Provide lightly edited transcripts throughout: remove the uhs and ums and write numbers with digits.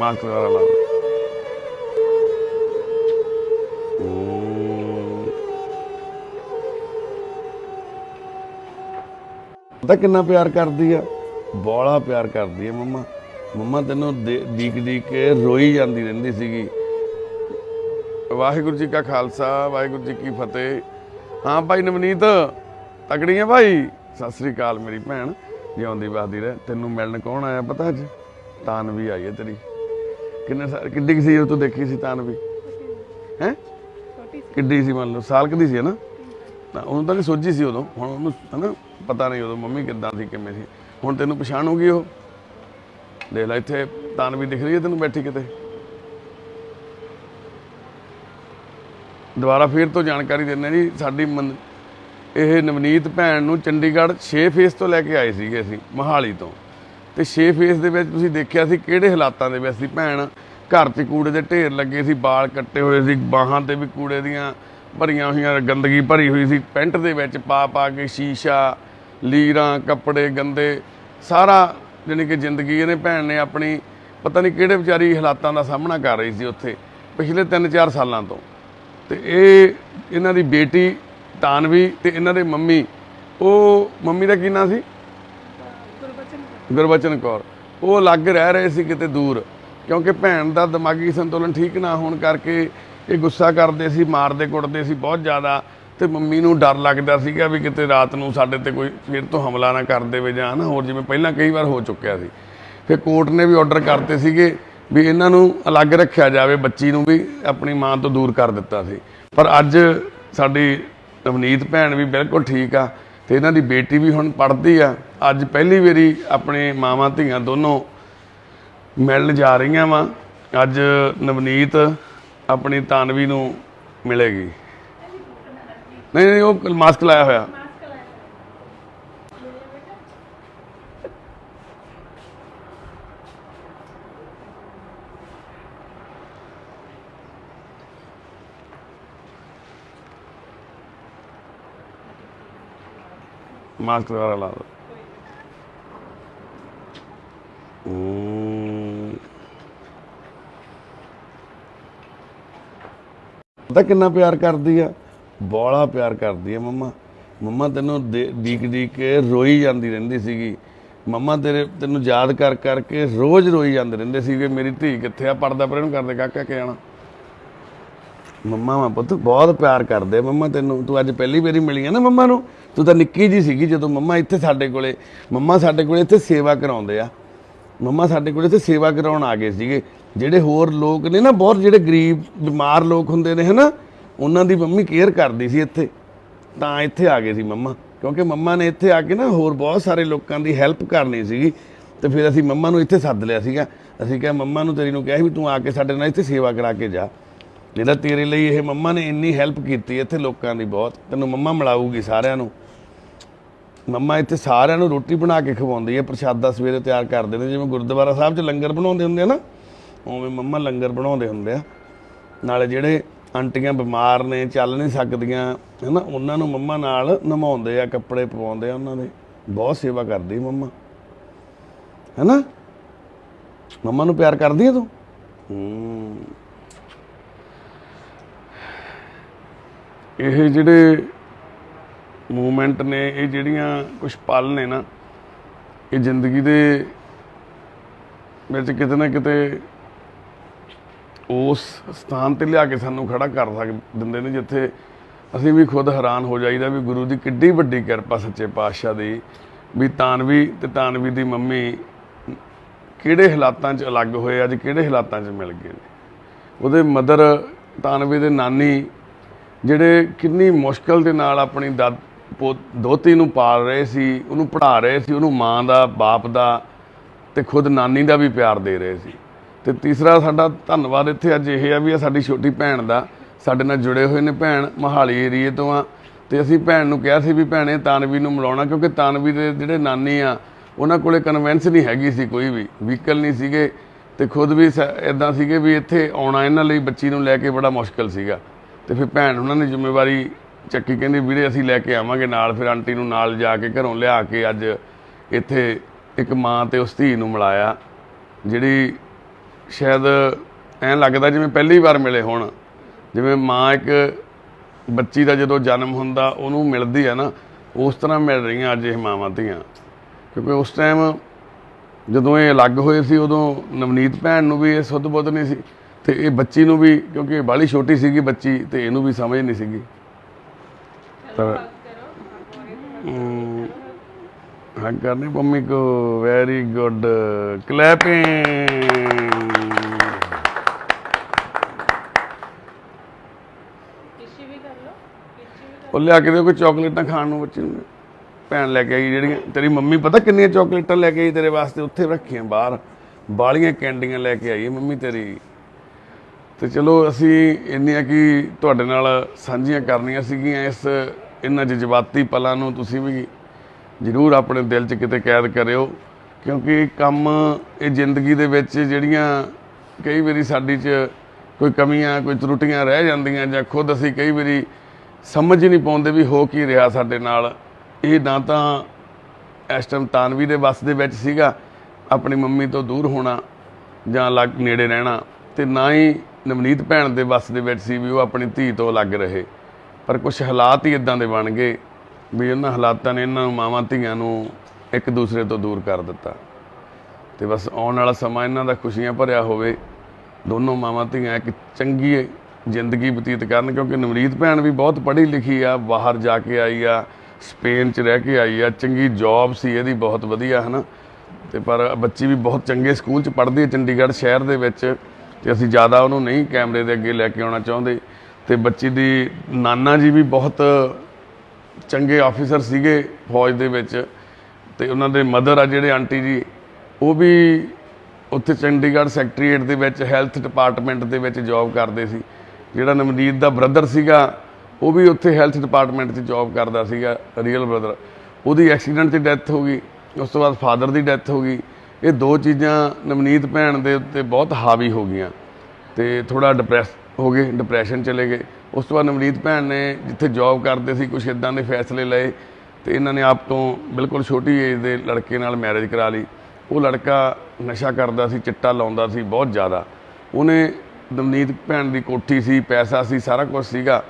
Mask वगैरह ला दो। पता कितना प्यार करती है, बड़ा प्यार करती है मम्मा। मम्मा तेनों दीक दीक के रोई जाती रहिंदी सीगी। वाहिगुरू जी का खालसा वाहिगुरू जी की फतेह। हाँ भाई नवनीत तकड़ी है भाई। सत श्री अकाल मेरी भैन, जिउंदी वसदी रहे। तेनों मिलण कौन आया पता अज? तानवी आई है तेरी। किन्ने साल किड्डी सी तू देखी सी तानवी? हैं किड्डी सी मान लो साल कदी सी है ना? उन्होंने तो नहीं सोची सी उदों, हुण उन्होंने है ना पता नहीं उदों मम्मी किद्दां सी किवें सी। हुण तैनूं पछाणूगी वो। देख ला इत्थे तानवी दिख रही है तैनूं बैठी किते। दुबारा फिर तो जानकारी देने जी। साडी ਇਹ ਨਵਨੀਤ ਭੈਣ ਨੂੰ ਚੰਡੀਗੜ੍ਹ 6 ਫੇਸ ਤੋਂ ਲੈ ਕੇ ਆਏ ਸੀਗੇ ਅਸੀਂ ਮੋਹਾਲੀ ਤੋਂ। ਤੇ 6 ਫੇਸ ਦੇ ਵਿੱਚ ਤੁਸੀਂ ਦੇਖਿਆ ਸੀ ਕਿਹੜੇ ਹਾਲਾਤਾਂ ਦੇ ਵਿੱਚ ਸੀ ਭੈਣ। ਘਰ 'ਚ ਕੂੜੇ ਦੇ ਢੇਰ ਲੱਗੇ ਸੀ, ਵਾਲ ਕੱਟੇ ਹੋਏ ਸੀ, ਬਾਹਾਂ ਤੇ ਵੀ ਕੂੜੇ ਦੀਆਂ ਭਰੀਆਂ ਹੋਈਆਂ, ਗੰਦਗੀ ਭਰੀ ਹੋਈ ਸੀ। ਪੈਂਟ ਦੇ ਵਿੱਚ ਪਾ ਪਾ ਕੇ ਸ਼ੀਸ਼ਾ, ਲੀਰਾਂ, ਕੱਪੜੇ ਗੰਦੇ, ਸਾਰਾ ਜਾਣੀ ਕਿ ਜ਼ਿੰਦਗੀ ਇਹਨੇ ਭੈਣ ਨੇ ਆਪਣੀ ਪਤਾ ਨਹੀਂ ਕਿਹੜੇ ਵਿਚਾਰੀ ਹਾਲਾਤਾਂ ਦਾ ਸਾਹਮਣਾ ਕਰ ਰਹੀ ਸੀ ਉੱਥੇ ਪਿਛਲੇ 3-4 ਸਾਲਾਂ ਤੋਂ। ਤੇ ਇਹ ਇਹਨਾਂ ਦੀ ਬੇਟੀ ਤਾਨਵੀ ਤੇ ਇਹਨਾਂ ਦੇ ਮੰਮੀ, ਉਹ ਮੰਮੀ ਦਾ ਕੀ ਨਾਂ ਸੀ? ਗੁਰਬਚਨ ਕੌਰ। ਉਹ ਅਲੱਗ ਰਹਿ ਰਹੇ ਸੀ ਕਿਤੇ ਦੂਰ, ਕਿਉਂਕਿ ਭੈਣ ਦਾ ਦਿਮਾਗੀ ਸੰਤੁਲਨ ਠੀਕ ਨਾ ਹੋਣ ਕਰਕੇ ਇਹ ਗੁੱਸਾ ਕਰਦੇ ਸੀ, ਮਾਰਦੇ ਕੁੱਟਦੇ ਸੀ ਬਹੁਤ ਜ਼ਿਆਦਾ। ਤੇ ਮੰਮੀ ਨੂੰ ਡਰ ਲੱਗਦਾ ਸੀਗਾ ਵੀ ਕਿਤੇ ਰਾਤ ਨੂੰ ਸਾਡੇ ਤੇ ਕੋਈ ਫਿਰ ਤੋਂ ਹਮਲਾ ਨਾ ਕਰ ਦੇਵੇ ਜਾਂ ਨਾ ਹੋਰ, ਜਿਵੇਂ ਪਹਿਲਾਂ ਕਈ ਵਾਰ ਹੋ ਚੁੱਕਿਆ ਸੀ। ਫਿਰ ਕੋਰਟ ਨੇ ਵੀ ਆਰਡਰ ਕਰਤੇ ਸੀਗੇ ਵੀ ਇਹਨਾਂ ਨੂੰ ਅਲੱਗ ਰੱਖਿਆ ਜਾਵੇ, ਬੱਚੀ ਨੂੰ ਵੀ ਆਪਣੀ ਮਾਂ ਤੋਂ ਦੂਰ ਕਰ ਦਿੱਤਾ ਸੀ। ਪਰ ਅੱਜ ਸਾਡੀ ਨਵਨੀਤ ਭੈਣ ਵੀ ਬਿਲਕੁਲ ਠੀਕ ਆ ਤੇ ਇਹਨਾਂ ਦੀ ਬੇਟੀ ਵੀ ਹੁਣ ਪੜ੍ਹਦੀ ਆ। ਅੱਜ ਪਹਿਲੀ ਵਾਰੀ ਆਪਣੇ ਮਾਵਾਂ ਧੀਆਂ ਦੋਨੋਂ ਮਿਲਣ ਜਾ ਰਹੀਆਂ ਵਾ। ਅੱਜ ਨਵਨੀਤ ਆਪਣੀ ਤਾਨਵੀ ਨੂੰ ਮਿਲੇਗੀ। ਨਹੀਂ ਨਹੀਂ ਉਹ ਮਾਸਕ ਲਾਇਆ ਹੋਇਆ। मास्क वगैरह ला दो। पता कितना प्यार करती है, बड़ा प्यार करती है मम्मा। मम्मा तेनों दीक दीक के रोई जाती रहिंदी सीगी। मम्मा तेनों याद कर करके रोज़ रोई जाते रहिंदे सीगे, मेरी धी कित्थे आ, पढ़दा पर इहनूं करदे काका के आना। मम्मा मैं पुत्त बहुत प्यार करदे मम्मा तेनों। तू अज पहली बारी मिली है ना मम्मा नूं। तू तो निक्की जी सीगी जदों मम्मा इत्थे साडे कोले, मम्मा साडे कोले इत्थे सेवा कराउंदे आ। मम्मा साडे कोले इत्थे सेवा कराउण आ गए सीगे। ਜਿਹੜੇ ਹੋਰ ਲੋਕ ਨੇ ਨਾ ਬਹੁਤ, ਜਿਹੜੇ ਗਰੀਬ ਬਿਮਾਰ ਲੋਕ ਹੁੰਦੇ ਨੇ ਹੈ ਨਾ, ਉਹਨਾਂ ਦੀ ਮੰਮੀ ਕੇਅਰ ਕਰਦੀ ਸੀ ਇੱਥੇ, ਤਾਂ ਇੱਥੇ ਆ ਗਏ ਸੀ ਮੰਮਾ। ਕਿਉਂਕਿ ਮੰਮਾ ਨੇ ਇੱਥੇ ਆ ਕੇ ਨਾ ਹੋਰ ਬਹੁਤ ਸਾਰੇ ਲੋਕਾਂ ਦੀ ਹੈਲਪ ਕਰਨੀ ਸੀਗੀ। ਤੇ ਫਿਰ ਅਸੀਂ ਮੰਮਾ ਨੂੰ ਇੱਥੇ ਸੱਦ ਲਿਆ ਸੀਗਾ। ਅਸੀਂ ਕਿਹਾ ਮੰਮਾ ਨੂੰ, ਤੇਰੀ ਨੂੰ ਕਿਹਾ ਸੀ ਵੀ ਤੂੰ ਆ ਕੇ ਸਾਡੇ ਨਾਲ ਇੱਥੇ ਸੇਵਾ ਕਰਾ ਕੇ ਜਾ। ਜਿਹੜਾ ਤੇਰੇ ਲਈ ਇਹ ਮੰਮਾ ਨੇ ਇੰਨੀ ਹੈਲਪ ਕੀਤੀ ਇੱਥੇ ਲੋਕਾਂ ਦੀ ਬਹੁਤ। ਤੈਨੂੰ ਮੰਮਾ ਮਿਲਾਊਗੀ ਸਾਰਿਆਂ ਨੂੰ। ਮੰਮਾ ਇੱਥੇ ਸਾਰਿਆਂ ਨੂੰ ਰੋਟੀ ਬਣਾ ਕੇ ਖਵਾਉਂਦੀ ਹੈ, ਪ੍ਰਸ਼ਾਦਾ ਸਵੇਰੇ ਤਿਆਰ ਕਰਦੇ ਨੇ। ਜਿਵੇਂ ਗੁਰਦੁਆਰਾ ਸਾਹਿਬ 'ਚ ਲੰਗਰ ਬਣਾਉਂਦੇ ਹੁੰਦੇ ਆ ਨਾ, ਉਵੇਂ ਮੰਮਾ ਲੰਗਰ ਬਣਾਉਂਦੇ ਹੁੰਦੇ ਆ। ਨਾਲੇ ਜਿਹੜੇ ਆਂਟੀਆਂ ਬਿਮਾਰ ਨੇ, ਚੱਲ ਨਹੀਂ ਸਕਦੀਆਂ ਹੈ ਨਾ, ਉਹਨਾਂ ਨੂੰ ਮੰਮਾ ਨਾਲ ਨਵਾਉਂਦੇ ਆ, ਕੱਪੜੇ ਪਵਾਉਂਦੇ ਆ ਉਹਨਾਂ ਦੇ। ਬਹੁਤ ਸੇਵਾ ਕਰਦੀ ਮੰਮਾ ਹੈ ਨਾ। ਮੰਮਾ ਨੂੰ ਪਿਆਰ ਕਰਦੀ ਹੈ ਤੂੰ? ਇਹ ਜਿਹੜੇ ਮੂਵਮੈਂਟ ਨੇ, ਇਹ ਜਿਹੜੀਆਂ ਕੁਛ ਪਲ ਨੇ ਨਾ, ਇਹ ਜ਼ਿੰਦਗੀ ਦੇ ਵਿੱਚ ਕਿਤੇ ਨਾ ਕਿਤੇ ਉਸ ਸਥਾਨ 'ਤੇ ਲਿਆ ਕੇ ਸਾਨੂੰ ਖੜਾ ਕਰ ਦਿੰਦੇ ਨੇ, ਜਿੱਥੇ ਅਸੀਂ ਵੀ ਖੁਦ ਹੈਰਾਨ ਹੋ ਜਾਈਦਾ ਵੀ ਗੁਰੂ ਦੀ ਕਿੱਡੀ ਵੱਡੀ ਕਿਰਪਾ ਸੱਚੇ ਪਾਤਸ਼ਾਹ ਦੀ, ਵੀ ਤਾਨਵੀ ਤੇ ਤਾਨਵੀ ਦੀ ਮੰਮੀ ਕਿਹੜੇ ਹਾਲਾਤਾਂ 'ਚ ਅਲੱਗ ਹੋਏ, ਅੱਜ ਕਿਹੜੇ ਹਾਲਾਤਾਂ 'ਚ ਮਿਲ ਗਏ ਨੇ। ਉਹਦੇ ਮਦਰ ਤਾਨਵੀ ਦੇ ਨਾਨੀ ਜਿਹੜੇ ਕਿੰਨੀ ਮੁਸ਼ਕਲ ਦੇ ਨਾਲ ਆਪਣੀ ਦੋਤੀ ਨੂੰ ਪਾਲ ਰਹੇ ਸੀ, ਉਹਨੂੰ ਪੜ੍ਹਾ ਰਹੇ ਸੀ, ਉਹਨੂੰ ਮਾਂ ਦਾ, ਬਾਪ ਦਾ ਤੇ ਖੁਦ ਨਾਨੀ ਦਾ ਵੀ ਪਿਆਰ ਦੇ ਰਹੇ ਸੀ। ਤੇ ਤੀਸਰਾ ਸਾਡਾ ਧੰਨਵਾਦ ਇੱਥੇ ਅੱਜ ਇਹ ਆ ਵੀ ਆ ਸਾਡੀ ਛੋਟੀ ਭੈਣ ਦਾ, ਸਾਡੇ ਨਾਲ ਜੁੜੇ ਹੋਏ ਨੇ। ਭੈਣ ਮੋਹਾਲੀ ਏਰੀਏ ਤੋਂ ਆ ਤੇ ਅਸੀਂ ਭੈਣ ਨੂੰ ਕਿਹਾ ਸੀ ਵੀ ਭੈਣੇ ਤਾਨਵੀ ਨੂੰ ਮਿਲਾਉਣਾ, ਕਿਉਂਕਿ ਤਾਨਵੀ ਦੇ ਜਿਹੜੇ ਨਾਨੀ ਆ ਉਹਨਾਂ ਕੋਲੇ ਕਨਵੈਂਸ ਨਹੀਂ ਹੈਗੀ ਸੀ, ਕੋਈ ਵੀ ਵਹੀਕਲ ਨਹੀਂ ਸੀਗੇ ਤੇ ਖੁਦ ਵੀ ਇੱਦਾਂ ਸੀਗੇ ਵੀ ਇੱਥੇ ਆਉਣਾ ਇਹਨਾਂ ਲਈ ਬੱਚੀ ਨੂੰ ਲੈ ਕੇ ਬੜਾ ਮੁਸ਼ਕਲ ਸੀਗਾ। ਤੇ ਫਿਰ ਭੈਣ ਉਹਨਾਂ ਨੇ ਜ਼ਿੰਮੇਵਾਰੀ ਚੱਕੀ, ਕਹਿੰਦੀ ਵੀਰੇ ਅਸੀਂ ਲੈ ਕੇ ਆਵਾਂਗੇ ਨਾਲ। ਫਿਰ ਆਂਟੀ ਨੂੰ ਨਾਲ ਜਾ ਕੇ ਘਰੋਂ ਲਿਆ ਕੇ ਅੱਜ ਇੱਥੇ ਇੱਕ ਮਾਂ ਤੇ ਉਸ ਧੀ ਨੂੰ ਮਿਲਾਇਆ, ਜਿਹੜੀ ਸ਼ਾਇਦ ਐਂ ਲੱਗਦਾ ਜਿਵੇਂ ਪਹਿਲੀ ਵਾਰ ਮਿਲੇ ਹੋਣ, ਜਿਵੇਂ ਮਾਂ ਇੱਕ ਬੱਚੀ ਦਾ ਜਦੋਂ ਜਨਮ ਹੁੰਦਾ ਉਹਨੂੰ ਮਿਲਦੀ ਆ ਨਾ, ਉਸ ਤਰ੍ਹਾਂ ਮਿਲ ਰਹੀਆਂ ਅੱਜ ਇਹ ਮਾਵਾਂ ਧੀਆਂ। ਕਿਉਂਕਿ ਉਸ ਟਾਈਮ ਜਦੋਂ ਇਹ ਅਲੱਗ ਹੋਏ ਸੀ ਉਦੋਂ ਨਵਨੀਤ ਭੈਣ ਨੂੰ ਵੀ ਇਹ ਸੁੱਧ ਬੁੱਧ ਨਹੀਂ ਸੀ, ਤੇ ਇਹ ਬੱਚੀ ਨੂੰ ਵੀ, ਕਿਉਂਕਿ ਇਹ ਬਾਹਲੀ ਛੋਟੀ ਸੀਗੀ ਬੱਚੀ, ਤੇ ਇਹਨੂੰ ਵੀ ਸਮਝ ਨਹੀਂ ਸੀਗੀ। ਤਾਂ ਹੱਗ ਕਰਨੀ ਮੰਮੀ ਕੋ, ਵੈਰੀ ਗੁੱਡ, ਕਲੈਪਿੰਗ। ਉਹ ਲਿਆ ਕੇ ਦਿਓ ਕੋਈ ਚਾਕਲੇਟਾਂ ਖਾਣ ਨੂੰ ਬੱਚੇ ਨੂੰ। ਭੈਣ ਲੈ ਕੇ ਆਈ ਜਿਹੜੀਆਂ, ਤੇਰੀ ਮੰਮੀ ਪਤਾ ਕਿੰਨੀਆਂ ਚਾਕਲੇਟਾਂ ਲੈ ਕੇ ਆਈ ਤੇਰੇ ਵਾਸਤੇ, ਉੱਥੇ ਰੱਖੀਆਂ ਬਾਹਰ, ਬਾਲੀਆਂ ਕੈਂਡੀਆਂ ਲੈ ਕੇ ਆਈ ਮੰਮੀ ਤੇਰੀ। ਤੇ ਚਲੋ ਅਸੀਂ ਇੰਨੀਆਂ ਕਿ ਤੁਹਾਡੇ ਨਾਲ ਸਾਂਝੀਆਂ ਕਰਨੀਆਂ ਸੀਗੀਆਂ। ਇਹਨਾਂ ਜਜ਼ਬਾਤੀ ਪਲਾਂ ਨੂੰ ਤੁਸੀਂ ਵੀ ਜ਼ਰੂਰ ਆਪਣੇ ਦਿਲ 'ਚ ਕਿਤੇ ਕੈਦ ਕਰਿਓ, ਕਿਉਂਕਿ ਕੰਮ ਇਹ ਜ਼ਿੰਦਗੀ ਦੇ ਵਿੱਚ ਜਿਹੜੀਆਂ ਕਈ ਵਾਰੀ ਸਾਡੀ 'ਚ ਕੋਈ ਕਮੀਆਂ, ਕੋਈ ਤਰੁੱਟੀਆਂ ਰਹਿ ਜਾਂਦੀਆਂ, ਜਾਂ ਖੁਦ ਅਸੀਂ ਕਈ ਵਾਰੀ ਸਮਝ ਹੀ ਨਹੀਂ ਪਾਉਂਦੇ ਵੀ ਹੋ ਕੀ ਰਿਹਾ ਸਾਡੇ ਨਾਲ। ਇਹ ਨਾ ਤਾਂ ਇਸ ਟਾਈਮ ਤਾਨਵੀ ਦੇ ਵੱਸ ਦੇ ਵਿੱਚ ਸੀਗਾ ਆਪਣੀ ਮੰਮੀ ਤੋਂ ਦੂਰ ਹੋਣਾ ਜਾਂ ਅਲੱਗ ਨੇੜੇ ਰਹਿਣਾ, ਤੇ ਨਾ ਹੀ ਨਵਨੀਤ ਭੈਣ ਦੇ ਵੱਸ ਦੇ ਵਿੱਚ ਸੀ ਵੀ ਉਹ ਆਪਣੀ ਧੀ ਤੋਂ ਅਲੱਗ ਰਹੇ। ਪਰ ਕੁਛ ਹਾਲਾਤ ਹੀ ਇਦਾਂ ਦੇ ਬਣ ਗਏ ਵੀ ਉਹਨਾਂ ਹਾਲਾਤਾਂ ਨੇ ਇਹਨਾਂ ਨੂੰ, ਮਾਵਾਂ ਧੀਆਂ ਨੂੰ, ਇੱਕ ਦੂਸਰੇ ਤੋਂ ਦੂਰ ਕਰ ਦਿੱਤਾ। ਤੇ ਬਸ ਆਉਣ ਵਾਲਾ ਸਮਾਂ ਇਹਨਾਂ ਦਾ ਖੁਸ਼ੀਆਂ ਭਰਿਆ ਹੋਵੇ, ਦੋਨੋਂ ਮਾਵਾਂ ਧੀਆਂ ਇੱਕ ਚੰਗੀ ਜ਼ਿੰਦਗੀ ਬਤੀਤ ਕਰਨ। ਕਿਉਂਕਿ ਨਵਨੀਤ ਭੈਣ ਵੀ ਬਹੁਤ ਪੜ੍ਹੀ ਲਿਖੀ ਆ, ਬਾਹਰ ਜਾ ਕੇ ਆਈ ਆ, ਸਪੇਨ 'ਚ ਰਹਿ ਕੇ ਆਈ ਆ, ਚੰਗੀ ਜੌਬ ਸੀ ਇਹਦੀ ਬਹੁਤ ਵਧੀਆ, ਹੈ ਨਾ। ਤੇ ਪਰ ਬੱਚੀ ਵੀ ਬਹੁਤ ਚੰਗੇ ਸਕੂਲ 'ਚ ਪੜ੍ਹਦੀ ਹੈ ਚੰਡੀਗੜ੍ਹ ਸ਼ਹਿਰ ਦੇ ਵਿੱਚ, ਤੇ ਅਸੀਂ ਜ਼ਿਆਦਾ ਉਹਨੂੰ ਨਹੀਂ ਕੈਮਰੇ ਦੇ ਅੱਗੇ ਲੈ ਕੇ ਆਉਣਾ ਚਾਹੁੰਦੇ। ਤੇ ਬੱਚੀ ਦੀ ਨਾਨਾ ਜੀ ਵੀ ਬਹੁਤ ਚੰਗੇ ਆਫੀਸਰ ਸੀਗੇ ਫੌਜ ਦੇ ਵਿੱਚ, ਤੇ ਉਹਨਾਂ ਦੇ ਮਦਰ ਆ ਜਿਹੜੇ ਆਂਟੀ ਜੀ, ਉਹ ਵੀ ਉੱਥੇ ਚੰਡੀਗੜ੍ਹ ਸੈਕਟਰੀਏਟ ਦੇ ਵਿੱਚ ਹੈਲਥ ਡਿਪਾਰਟਮੈਂਟ ਦੇ ਵਿੱਚ ਜੌਬ ਕਰਦੇ ਸੀ। ਜਿਹੜਾ ਨਵਨੀਤ ਦਾ ਬ੍ਰਦਰ ਸੀਗਾ ਉਹ ਵੀ ਉੱਥੇ ਹੈਲਥ ਡਿਪਾਰਟਮੈਂਟ 'ਚ ਜੌਬ ਕਰਦਾ ਸੀਗਾ, ਰੀਅਲ ਬ੍ਰਦਰ। ਉਹਦੀ ਐਕਸੀਡੈਂਟ 'ਚ ਡੈਥ ਹੋ ਗਈ, ਉਸ ਤੋਂ ਬਾਅਦ ਫਾਦਰ ਦੀ ਡੈਥ ਹੋ ਗਈ। ਇਹ ਦੋ ਚੀਜ਼ਾਂ ਨਵਨੀਤ ਭੈਣ ਦੇ ਉੱਤੇ ਬਹੁਤ ਹਾਵੀ ਹੋ ਗਈਆਂ, ਤੇ ਥੋੜ੍ਹਾ ਡਿਪਰੈਸ ਹੋ ਗਏ, ਡਿਪਰੈਸ਼ਨ ਚਲੇ ਗਏ। ਉਸ ਤੋਂ ਬਾਅਦ ਨਵਨੀਤ ਭੈਣ ਨੇ ਜਿੱਥੇ ਜੌਬ ਕਰਦੇ ਸੀ ਕੁਛ ਇੱਦਾਂ ਦੇ ਫੈਸਲੇ ਲਏ, ਤੇ ਇਹਨਾਂ ਨੇ ਆਪ ਤੋਂ ਬਿਲਕੁਲ ਛੋਟੀ ਏਜ ਦੇ ਲੜਕੇ ਨਾਲ ਮੈਰਿਜ ਕਰਾ ਲਈ। ਉਹ ਲੜਕਾ ਨਸ਼ਾ ਕਰਦਾ ਸੀ, ਚਿੱਟਾ ਲਾਉਂਦਾ ਸੀ ਬਹੁਤ ਜ਼ਿਆਦਾ। ਉਹਨੇ, ਨਵਨੀਤ ਭੈਣ ਦੀ ਕੋਠੀ ਸੀ, ਪੈਸਾ ਸੀ, ਸਾਰਾ ਕੁਝ ਸੀਗਾ,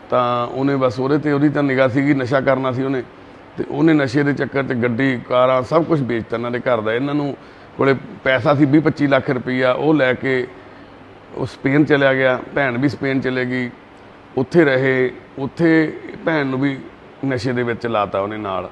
ਤਾਂ ਉਹਨੇ ਬਸ ਉਹਦੇ 'ਤੇ ਉਹਦੀ ਤਾਂ ਨਿਗਾਹ ਸੀਗੀ, ਨਸ਼ਾ ਕਰਨਾ ਸੀ ਉਹਨੇ, ਤੇ ਉਹਨੇ ਨਸ਼ੇ ਦੇ ਚੱਕਰ 'ਚ ਗੱਡੀ, ਕਾਰਾਂ, ਸਭ ਕੁਝ ਵੇਚਤਾ ਇਹਨਾਂ ਦੇ ਘਰ ਦਾ। ਇਹਨਾਂ ਨੂੰ ਕੋਲੇ ਪੈਸਾ ਸੀ 20-25 ਲੱਖ ਰੁਪਈਆ, ਉਹ ਲੈ ਕੇ ਉਹ ਸਪੇਨ ਚਲਿਆ ਗਿਆ। ਭੈਣ ਵੀ ਸਪੇਨ ਚਲੇ ਗਈ, ਉੱਥੇ ਰਹੇ। ਉੱਥੇ ਭੈਣ ਨੂੰ ਵੀ ਨਸ਼ੇ ਦੇ ਵਿੱਚ ਲਾਤਾ ਉਹਨੇ ਨਾਲ,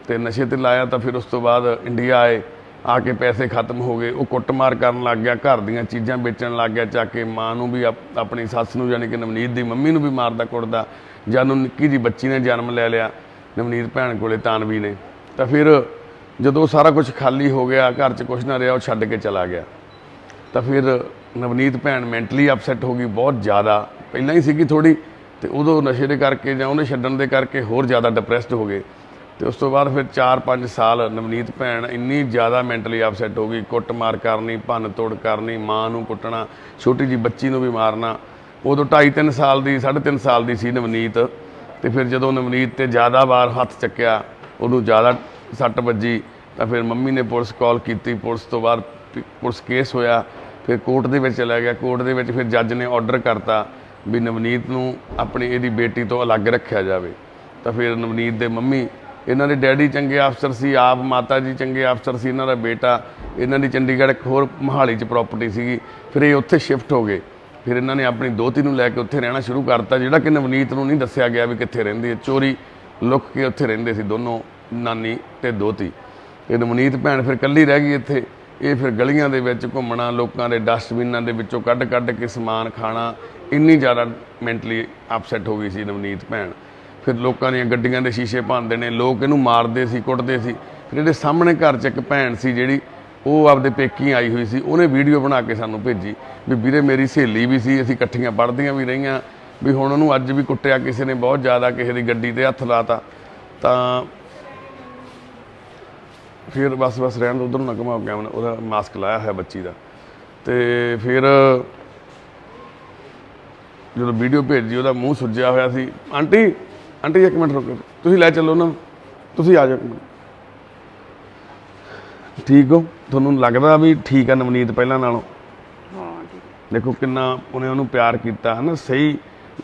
ਤੇ ਨਸ਼ੇ 'ਤੇ ਲਾਇਆ ਤਾਂ ਫਿਰ ਉਸ ਤੋਂ ਬਾਅਦ ਇੰਡੀਆ ਆਏ, ਆ ਕੇ ਪੈਸੇ ਖਤਮ ਹੋ ਗਏ। ਉਹ ਕੁੱਟਮਾਰ ਕਰਨ ਲੱਗ ਗਿਆ, ਘਰ ਦੀਆਂ ਚੀਜ਼ਾਂ ਵੇਚਣ ਲੱਗ ਗਿਆ, ਚੱਕ ਕੇ ਮਾਂ ਨੂੰ ਵੀ, ਆਪਣੀ ਸੱਸ ਨੂੰ, ਯਾਨੀ ਕਿ ਨਵਨੀਤ ਦੀ ਮੰਮੀ ਨੂੰ ਵੀ ਮਾਰਦਾ ਕੁੱਟਦਾ। ਜਦੋਂ ਨਿੱਕੀ ਜਿਹੀ ਬੱਚੀ ਨੇ ਜਨਮ ਲੈ ਲਿਆ ਨਵਨੀਤ ਭੈਣ ਕੋਲੇ, ਤਾਨਵੀ ਨੇ, ਤਾਂ ਫਿਰ ਜਦੋਂ ਸਾਰਾ ਕੁਝ ਖਾਲੀ ਹੋ ਗਿਆ, ਘਰ 'ਚ ਕੁਛ ਨਾ ਰਿਹਾ, ਉਹ ਛੱਡ ਕੇ ਚਲਾ ਗਿਆ। ਤਾਂ ਫਿਰ ਨਵਨੀਤ ਭੈਣ ਮੈਂਟਲੀ ਅਪਸੈਟ ਹੋ ਗਈ ਬਹੁਤ ਜ਼ਿਆਦਾ, ਪਹਿਲਾਂ ਹੀ ਸੀਗੀ ਥੋੜ੍ਹੀ, ਤੇ ਉਦੋਂ ਨਸ਼ੇ ਦੇ ਕਰਕੇ ਜਾਂ ਉਹਨੇ ਛੱਡਣ ਦੇ ਕਰਕੇ ਹੋਰ ਜ਼ਿਆਦਾ ਡਿਪਰੈਸਡ ਹੋ ਗਏ। ਤੇ ਉਸ ਤੋਂ ਬਾਅਦ ਫਿਰ 4-5 ਸਾਲ ਨਵਨੀਤ ਭੈਣ ਇੰਨੀ ਜ਼ਿਆਦਾ ਮੈਂਟਲੀ ਅਪਸੈਟ ਹੋ ਗਈ, ਕੁੱਟਮਾਰ ਕਰਨੀ, ਭੰਨ ਤੋੜ ਕਰਨੀ, ਮਾਂ ਨੂੰ ਕੁੱਟਣਾ, ਛੋਟੀ ਜਿਹੀ ਬੱਚੀ ਨੂੰ ਵੀ ਮਾਰਨਾ। ਉਦੋਂ 2.5-3 ਸਾਲ ਦੀ, 3.5 ਸਾਲ ਦੀ ਸੀ ਨਵਨੀਤ। ਤੇ ਫਿਰ ਜਦੋਂ ਨਵਨੀਤ 'ਤੇ ਜ਼ਿਆਦਾ ਵਾਰ ਹੱਥ ਚੱਕਿਆ, ਉਹਨੂੰ ਜ਼ਿਆਦਾ ਸੱਟ ਵੱਜੀ, ਤਾਂ ਫਿਰ ਮੰਮੀ ਨੇ ਪੁਲਿਸ ਕਾਲ ਕੀਤੀ। ਪੁਲਿਸ ਤੋਂ ਬਾਅਦ ਪੁਲਿਸ ਕੇਸ ਹੋਇਆ, ਫਿਰ ਕੋਰਟ ਦੇ ਵਿੱਚ ਚਲਾ ਗਿਆ। ਕੋਰਟ ਦੇ ਵਿੱਚ ਫਿਰ ਜੱਜ ਨੇ ਆਰਡਰ ਕਰਤਾ ਵੀ ਨਵਨੀਤ ਨੂੰ ਆਪਣੀ, ਇਹਦੀ ਬੇਟੀ ਤੋਂ ਅਲੱਗ ਰੱਖਿਆ ਜਾਵੇ। ਤਾਂ ਫਿਰ ਨਵਨੀਤ ਦੇ ਮੰਮੀ, ਇਹਨਾਂ ਦੇ ਡੈਡੀ ਚੰਗੇ ਅਫਸਰ ਸੀ, ਆਪ ਮਾਤਾ ਜੀ ਚੰਗੇ ਅਫਸਰ ਸੀ, ਇਹਨਾਂ ਦਾ ਬੇਟਾ, ਇਹਨਾਂ ਦੀ ਚੰਡੀਗੜ੍ਹ ਇੱਕ ਹੋਰ ਮੋਹਾਲੀ 'ਚ ਪ੍ਰਾਪਰਟੀ ਸੀਗੀ। ਫਿਰ ਇਹ ਉੱਥੇ ਸ਼ਿਫਟ ਹੋ ਗਏ। ਫਿਰ ਇਹਨਾਂ ਨੇ ਆਪਣੀ ਦੋਹਤੀ ਨੂੰ ਲੈ ਕੇ ਉੱਥੇ ਰਹਿਣਾ ਸ਼ੁਰੂ ਕਰਤਾ, ਜਿਹੜਾ ਕਿ ਨਵਨੀਤ ਨੂੰ ਨਹੀਂ ਦੱਸਿਆ ਗਿਆ ਵੀ ਕਿੱਥੇ ਰਹਿੰਦੀ ਹੈ। ਚੋਰੀ ਲੁੱਕ ਕੇ ਉੱਥੇ ਰਹਿੰਦੇ ਸੀ ਦੋਨੋਂ, ਨਾਨੀ ਤੇ ਦੋਹਤੀ। ਤੇ ਨਵਨੀਤ ਭੈਣ ਫਿਰ ਇਕੱਲੀ ਰਹਿ ਗਈ ਇੱਥੇ। ਇਹ ਫਿਰ ਗਲੀਆਂ ਦੇ ਵਿੱਚ ਘੁੰਮਣਾ, ਲੋਕਾਂ ਦੇ ਡਸਟਬਿਨਾਂ ਦੇ ਵਿੱਚੋਂ ਕੱਢ ਕੇ ਸਮਾਨ ਖਾਣਾ, ਇੰਨੀ ਜ਼ਿਆਦਾ ਮੈਂਟਲੀ ਅਪਸੈਟ ਹੋ ਗਈ ਸੀ ਨਵਨੀਤ ਭੈਣ। ਫਿਰ ਲੋਕਾਂ ਦੀਆਂ ਗੱਡੀਆਂ ਦੇ ਸ਼ੀਸ਼ੇ ਭੰਨਦੇ ਨੇ, ਲੋਕ ਇਹਨੂੰ ਮਾਰਦੇ ਸੀ, ਕੁੱਟਦੇ ਸੀ। ਫਿਰ ਇਹਦੇ ਸਾਹਮਣੇ ਘਰ 'ਚ ਇੱਕ ਭੈਣ ਸੀ ਜਿਹੜੀ, ਉਹ ਆਪਦੇ ਪੇਕੀ ਆਈ ਹੋਈ ਸੀ, ਉਹਨੇ ਵੀਡੀਓ ਬਣਾ ਕੇ ਸਾਨੂੰ ਭੇਜੀ ਵੀ ਵੀਰੇ ਮੇਰੀ ਸਹੇਲੀ ਵੀ ਸੀ, ਅਸੀਂ ਇਕੱਠੀਆਂ ਪੜ੍ਹਦੀਆਂ ਵੀ ਰਹੀਆਂ, ਵੀ ਹੁਣ ਉਹਨੂੰ ਅੱਜ ਵੀ ਕੁੱਟਿਆ ਕਿਸੇ ਨੇ ਬਹੁਤ ਜ਼ਿਆਦਾ, ਕਿਸੇ ਦੀ ਗੱਡੀ 'ਤੇ ਹੱਥ ਲਾਤਾ। ਤਾਂ ਫਿਰ ਬਸ ਰਹਿਣ ਤੋਂ ਉੱਧਰ ਨਾ ਘੁਮਾਓ ਕੈਮਰਾ, ਉਹਦਾ ਮਾਸਕ ਲਾਇਆ ਹੋਇਆ ਬੱਚੀ ਦਾ। ਤੇ ਫਿਰ ਜਦੋਂ ਵੀਡੀਓ ਭੇਜੀ, ਉਹਦਾ ਮੂੰਹ ਸੁੱਜਿਆ ਹੋਇਆ ਸੀ। ਆਂਟੀ ਇੱਕ ਮਿੰਟ ਰੁਕੋ, ਤੁਸੀਂ ਲੈ ਚੱਲੋ ਨਾ, ਤੁਸੀਂ ਆ ਜਾਓ। ਠੀਕ ਹੋ? ਤੁਹਾਨੂੰ ਲੱਗਦਾ ਵੀ ਠੀਕ ਆ ਨਵਨੀਤ ਪਹਿਲਾਂ ਨਾਲੋਂ? देखो कितना उन्हें ਉਹਨੂੰ ਪਿਆਰ ਕੀਤਾ है ना, सही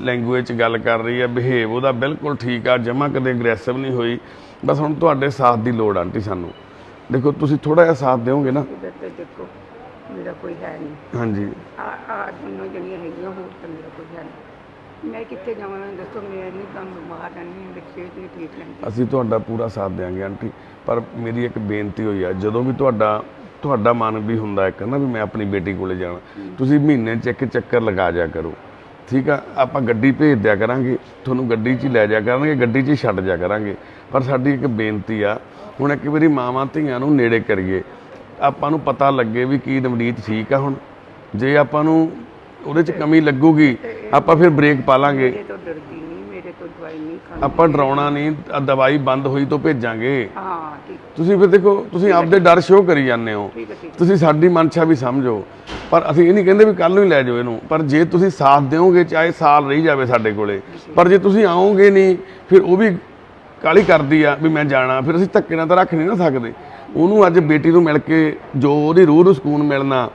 लैंगुएज 'ਚ ਗੱਲ ਕਰ ਰਹੀ ਹੈ, ਬਿਹੇਵ ਉਹਦਾ ਬਿਲਕੁਲ ਠੀਕ ਆ, ਜਮਾ ਕਦੇ ਅਗਰੈਸਿਵ ਨਹੀਂ ਹੋਈ। ਬਸ ਹੁਣ ਤੁਹਾਡੇ ਸਾਥ ਦੀ ਲੋੜ ਆਂਟੀ ਸਾਨੂੰ। ਦੇਖੋ ਤੁਸੀਂ ਥੋੜਾ ਜਿਹਾ ਸਾਥ ਦਿਓਗੇ ਨਾ। देखो मेरा कोई है नहीं। ਹਾਂਜੀ दोनों जनियां हैगियां, होर तो मेरा कोई है नहीं। मैं कितने जावां दसो, मैं नहीं काम बाहर रहनी, मेरी सेहत नहीं ठीक रहती। ਅਸੀਂ ਤੁਹਾਡਾ ਪੂਰਾ ਸਾਥ ਦੇਵਾਂਗੇ ਆਂਟੀ, ਪਰ ਮੇਰੀ ਇੱਕ ਬੇਨਤੀ ਹੋਈ ਆ, ਜਦੋਂ ਵੀ ਤੁਹਾਡਾ ਮਨ ਵੀ ਹੁੰਦਾ ਇੱਕ ਨਾ ਵੀ ਮੈਂ ਆਪਣੀ ਬੇਟੀ ਕੋਲੇ ਜਾਣਾ, ਤੁਸੀਂ ਮਹੀਨੇ 'ਚ ਇੱਕ ਚੱਕਰ ਲਗਾ ਜਾ ਕਰੋ, ਠੀਕ ਆ। ਆਪਾਂ ਗੱਡੀ ਭੇਜ ਦਿਆ ਕਰਾਂਗੇ, ਤੁਹਾਨੂੰ ਗੱਡੀ 'ਚ ਹੀ ਲੈ ਜਾ ਕਰਾਂਗੇ, ਗੱਡੀ 'ਚ ਹੀ ਛੱਡ ਜਾ ਕਰਾਂਗੇ। ਪਰ ਸਾਡੀ ਇੱਕ ਬੇਨਤੀ ਆ, ਹੁਣ ਇੱਕ ਵਾਰੀ ਮਾਵਾਂ ਧੀਆਂ ਨੂੰ ਨੇੜੇ ਕਰੀਏ, ਆਪਾਂ ਨੂੰ ਪਤਾ ਲੱਗੇ ਵੀ ਕੀ ਨਵਨੀਤ ਠੀਕ ਆ। ਹੁਣ ਜੇ ਆਪਾਂ ਨੂੰ ਉਹਦੇ 'ਚ ਕਮੀ ਲੱਗੂਗੀ, ਆਪਾਂ ਫਿਰ ਬ੍ਰੇਕ ਪਾ ਲਾਂਗੇ। मेरे तो डरती नहीं, मेरे तो दवाई नहीं खाती। ਆਪਾਂ ਡਰਾਉਣਾ ਨਹੀਂ, ਦਵਾਈ ਬੰਦ ਹੋਈ ਤੋਂ ਭੇਜਾਂਗੇ। हाँ ठीक ਤੁਸੀਂ ਫਿਰ ਦੇਖੋ, ਤੁਸੀਂ ਆਪਦੇ ਡਰ ਸ਼ੋਅ ਕਰੀ ਜਾਂਦੇ ਹੋ, ठीक है ठीक ਤੁਸੀਂ ਸਾਡੀ ਮਨਸ਼ਾ ਵੀ ਸਮਝੋ। ਪਰ ਅਸੀਂ ਇਹ ਨਹੀਂ ਕਹਿੰਦੇ ਵੀ ਕੱਲ ਨੂੰ ਹੀ ਲੈ ਜਾਓ ਇਹਨੂੰ, ਪਰ ਜੇ ਤੁਸੀਂ ਸਾਥ ਦਿਓਗੇ, ਚਾਹੇ ਸਾਲ ਰਹੀ ਜਾਵੇ ਸਾਡੇ ਕੋਲੇ, ਪਰ ਜੇ ਤੁਸੀਂ ਆਓਗੇ ਨਹੀਂ, ਫਿਰ ਉਹ ਵੀ ਕਾਹਲੀ ਕਰਦੀ ਆ ਵੀ ਮੈਂ ਜਾਣਾ, ਫਿਰ ਅਸੀਂ ਧੱਕੇ ਨਾਲ ਤਾਂ ਰੱਖ ਨਹੀਂ ਨਾ ਸਕਦੇ ਉਹਨੂੰ। ਅੱਜ ਬੇਟੀ ਨੂੰ ਮਿਲ ਕੇ ਜੋ ਉਹਦੀ ਰੂਹ ਨੂੰ ਸਕੂਨ ਮਿਲਣਾ,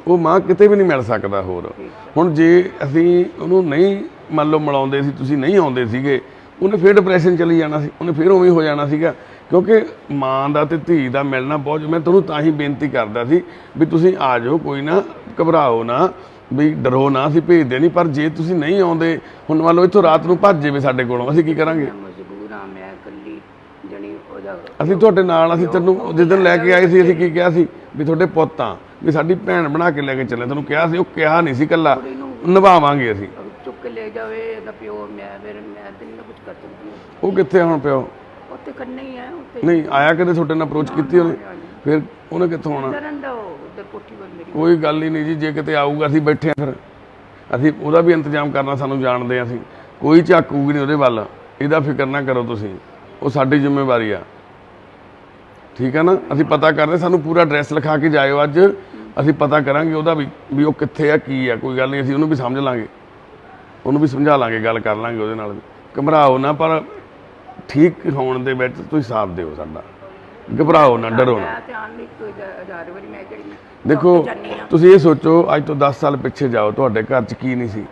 ਉਹ ਮਾਂ ਕਿਤੇ ਵੀ ਨਹੀਂ ਮਿਲ ਸਕਦਾ ਹੋਰ। ਹੁਣ ਜੇ ਅਸੀਂ ਉਹਨੂੰ ਨਹੀਂ ਮੰਨ ਲਓ ਮਿਲਾਉਂਦੇ ਸੀ, ਤੁਸੀਂ ਨਹੀਂ ਆਉਂਦੇ ਸੀਗੇ, ਉਹਨੇ ਫਿਰ ਡਿਪਰੈਸ਼ਨ ਚਲੀ ਜਾਣਾ ਸੀ, ਉਹਨੇ ਫਿਰ ਉਵੇਂ ਹੋ ਜਾਣਾ ਸੀਗਾ। ਕਿਉਂਕਿ ਮਾਂ ਦਾ ਤੇ ਧੀ ਦਾ ਮਿਲਣਾ ਬਹੁਤ, ਮੈਂ ਤੁਹਾਨੂੰ ਤਾਂ ਹੀ ਬੇਨਤੀ ਕਰਦਾ ਸੀ ਵੀ ਤੁਸੀਂ ਆ ਜਾਓ, ਕੋਈ ਨਾ, ਘਬਰਾਓ ਨਾ, ਵੀ ਡਰੋ ਨਾ, ਅਸੀਂ ਭੇਜਦੇ ਨਹੀਂ। ਪਰ ਜੇ ਤੁਸੀਂ ਨਹੀਂ ਆਉਂਦੇ, ਹੁਣ ਮੰਨ ਲਓ ਇੱਥੋਂ ਰਾਤ ਨੂੰ ਭੱਜ ਜਾਵੇ ਸਾਡੇ ਕੋਲੋਂ, ਅਸੀਂ ਕੀ ਕਰਾਂਗੇ? मैं मजबूर हाँ, मैं कल्ली जनी ओदा ਅਸੀਂ ਤੁਹਾਡੇ ਨਾਲ, ਅਸੀਂ ਤੈਨੂੰ ਜਿੱਦਣ ਲੈ ਕੇ ਆਏ ਸੀ, ਅਸੀਂ ਕੀ ਕਿਹਾ ਸੀ ਵੀ ਤੁਹਾਡੇ ਪੁੱਤ ਆ, ਵੀ ਸਾਡੀ ਭੈਣ ਬਣਾ ਕੇ ਲੈ ਕੇ ਚੱਲੇ, ਤੁਹਾਨੂੰ ਕਿਹਾ ਸੀ। ਉਹ ਕਿਹਾ ਨਹੀਂ ਸੀ ਕੱਲਾ, ਨਿਭਾਵਾਂਗੇ ਅਸੀਂ। चुक के ले जावे दा प्यो, मैं फिर मैं तो नहीं कुछ कर सकती हूँ। ਉਹ ਕਿੱਥੇ ਹੁਣ ਪਿਓ? उत्ते करना ही है, उत्ते ਨਹੀਂ ਆਇਆ, ਕਦੇ ਤੁਹਾਡੇ ਨਾਲ ਅਪਰੋਚ ਕੀਤੀ ਉਹਨੇ? ਫਿਰ ਉਹਨੇ ਕਿੱਥੋਂ ਆਉਣਾ? डरन दो उधर कोठी पर मेरी। ਕੋਈ ਗੱਲ ਹੀ ਨਹੀਂ ਜੀ, ਜੇ ਕਿਤੇ ਆਊਗਾ ਅਸੀਂ ਬੈਠੇ ਆ, ਫਿਰ ਅਸੀਂ ਉਹਦਾ ਵੀ ਇੰਤਜ਼ਾਮ ਕਰਨਾ, ਸਾਨੂੰ ਜਾਣਦੇ ਆ ਅਸੀਂ। ਕੋਈ ਝਾਕੂਗੀ ਨਹੀਂ ਉਹਦੇ ਵੱਲ, ਇਹਦਾ ਫਿਕਰ ਨਾ ਕਰੋ ਤੁਸੀਂ, ਉਹ ਸਾਡੀ ਜ਼ਿੰਮੇਵਾਰੀ ਆ, ਠੀਕ ਹੈ ਨਾ। ਅਸੀਂ ਪਤਾ ਕਰਦੇ, ਸਾਨੂੰ ਪੂਰਾ ਐਡਰੈਸ ਲਿਖਾ ਕੇ ਜਾਇਓ ਅੱਜ, ਅਸੀਂ ਪਤਾ ਕਰਾਂਗੇ ਉਹਦਾ ਵੀ ਉਹ ਕਿੱਥੇ ਆ, ਕੀ ਆ। ਕੋਈ ਗੱਲ ਨਹੀਂ, ਅਸੀਂ ਉਹਨੂੰ ਵੀ ਸਮਝ ਲਾਂਗੇ, ਉਹਨੂੰ ਵੀ ਸਮਝਾ ਲਾਂਗੇ, ਗੱਲ ਕਰ ਲਾਂਗੇ ਉਹਦੇ ਨਾਲ ਵੀ। ਘਬਰਾਓ ਨਾ, ਪਰ ਠੀਕ ਹੋਣ ਦੇ ਵਿੱਚ ਤੁਸੀਂ ਸਾਥ ਦਿਓ ਸਾਡਾ, ਘਬਰਾਓ ਨਾ, ਡਰੋ ਨਾ। मैं तो आन नहीं कोई 1000 बारी मैं जड़ी ਦੇਖੋ ਤੁਸੀਂ ਇਹ ਸੋਚੋ, ਅੱਜ ਤੋਂ 10 ਸਾਲ ਪਿੱਛੇ ਜਾਓ, ਤੁਹਾਡੇ ਘਰ 'ਚ ਕੀ ਨਹੀਂ ਸੀ?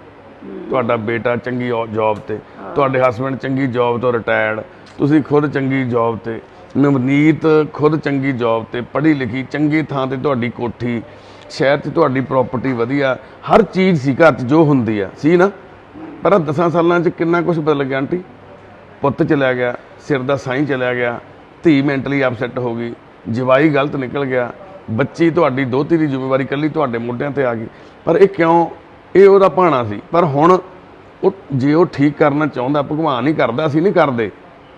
ਤੁਹਾਡਾ ਬੇਟਾ ਚੰਗੀ ਜੌਬ ਤੇ, ਤੁਹਾਡੇ ਹਸਬੰਡ ਚੰਗੀ ਜੌਬ ਤੋਂ ਰਿਟਾਇਰਡ, ਤੁਸੀਂ ਖੁਦ ਚੰਗੀ ਜੌਬ ਤੇ, ਨਵਨੀਤ ਖੁਦ ਚੰਗੀ ਜੌਬ ਤੇ, ਪੜ੍ਹੀ ਲਿਖੀ, ਚੰਗੀ ਥਾਂ ਤੇ ਤੁਹਾਡੀ ਕੋਠੀ, ਸ਼ਹਿਰ 'ਚ ਤੁਹਾਡੀ ਪ੍ਰਾਪਰਟੀ ਵਧੀਆ, ਹਰ ਚੀਜ਼ ਸੀ ਘਰ 'ਚ ਜੋ ਹੁੰਦੀ ਆ ਸੀ ਨਾ। ਪਰ 10 ਸਾਲਾਂ 'ਚ ਕਿੰਨਾ ਕੁਝ ਬਦਲ ਗਿਆ ਆਂਟੀ। ਪੁੱਤ ਚਲਿਆ ਗਿਆ, ਸਿਰ ਦਾ ਸਾਈਂ ਚਲਿਆ ਗਿਆ, ਧੀ ਮੈਂਟਲੀ ਅਪਸੈਟ ਹੋ ਗਈ, ਜਵਾਈ ਗਲਤ ਨਿਕਲ ਗਿਆ, ਬੱਚੀ ਤੁਹਾਡੀ ਦੋਹਤੀ ਦੀ ਜ਼ਿੰਮੇਵਾਰੀ ਇਕੱਲੀ ਤੁਹਾਡੇ ਮੋਢਿਆਂ ਤੇ ਆ ਗਈ। ਪਰ ਇਹ ਕਿਉਂ? ਇਹ ਉਹਦਾ ਭਾਣਾ ਸੀ। ਪਰ ਹੁਣ ਉਹ ਜੇ ਉਹ ਠੀਕ ਕਰਨਾ ਚਾਹੁੰਦਾ, ਭਗਵਾਨ ਹੀ ਕਰਦਾ, ਅਸੀਂ ਨਹੀਂ ਕਰਦੇ।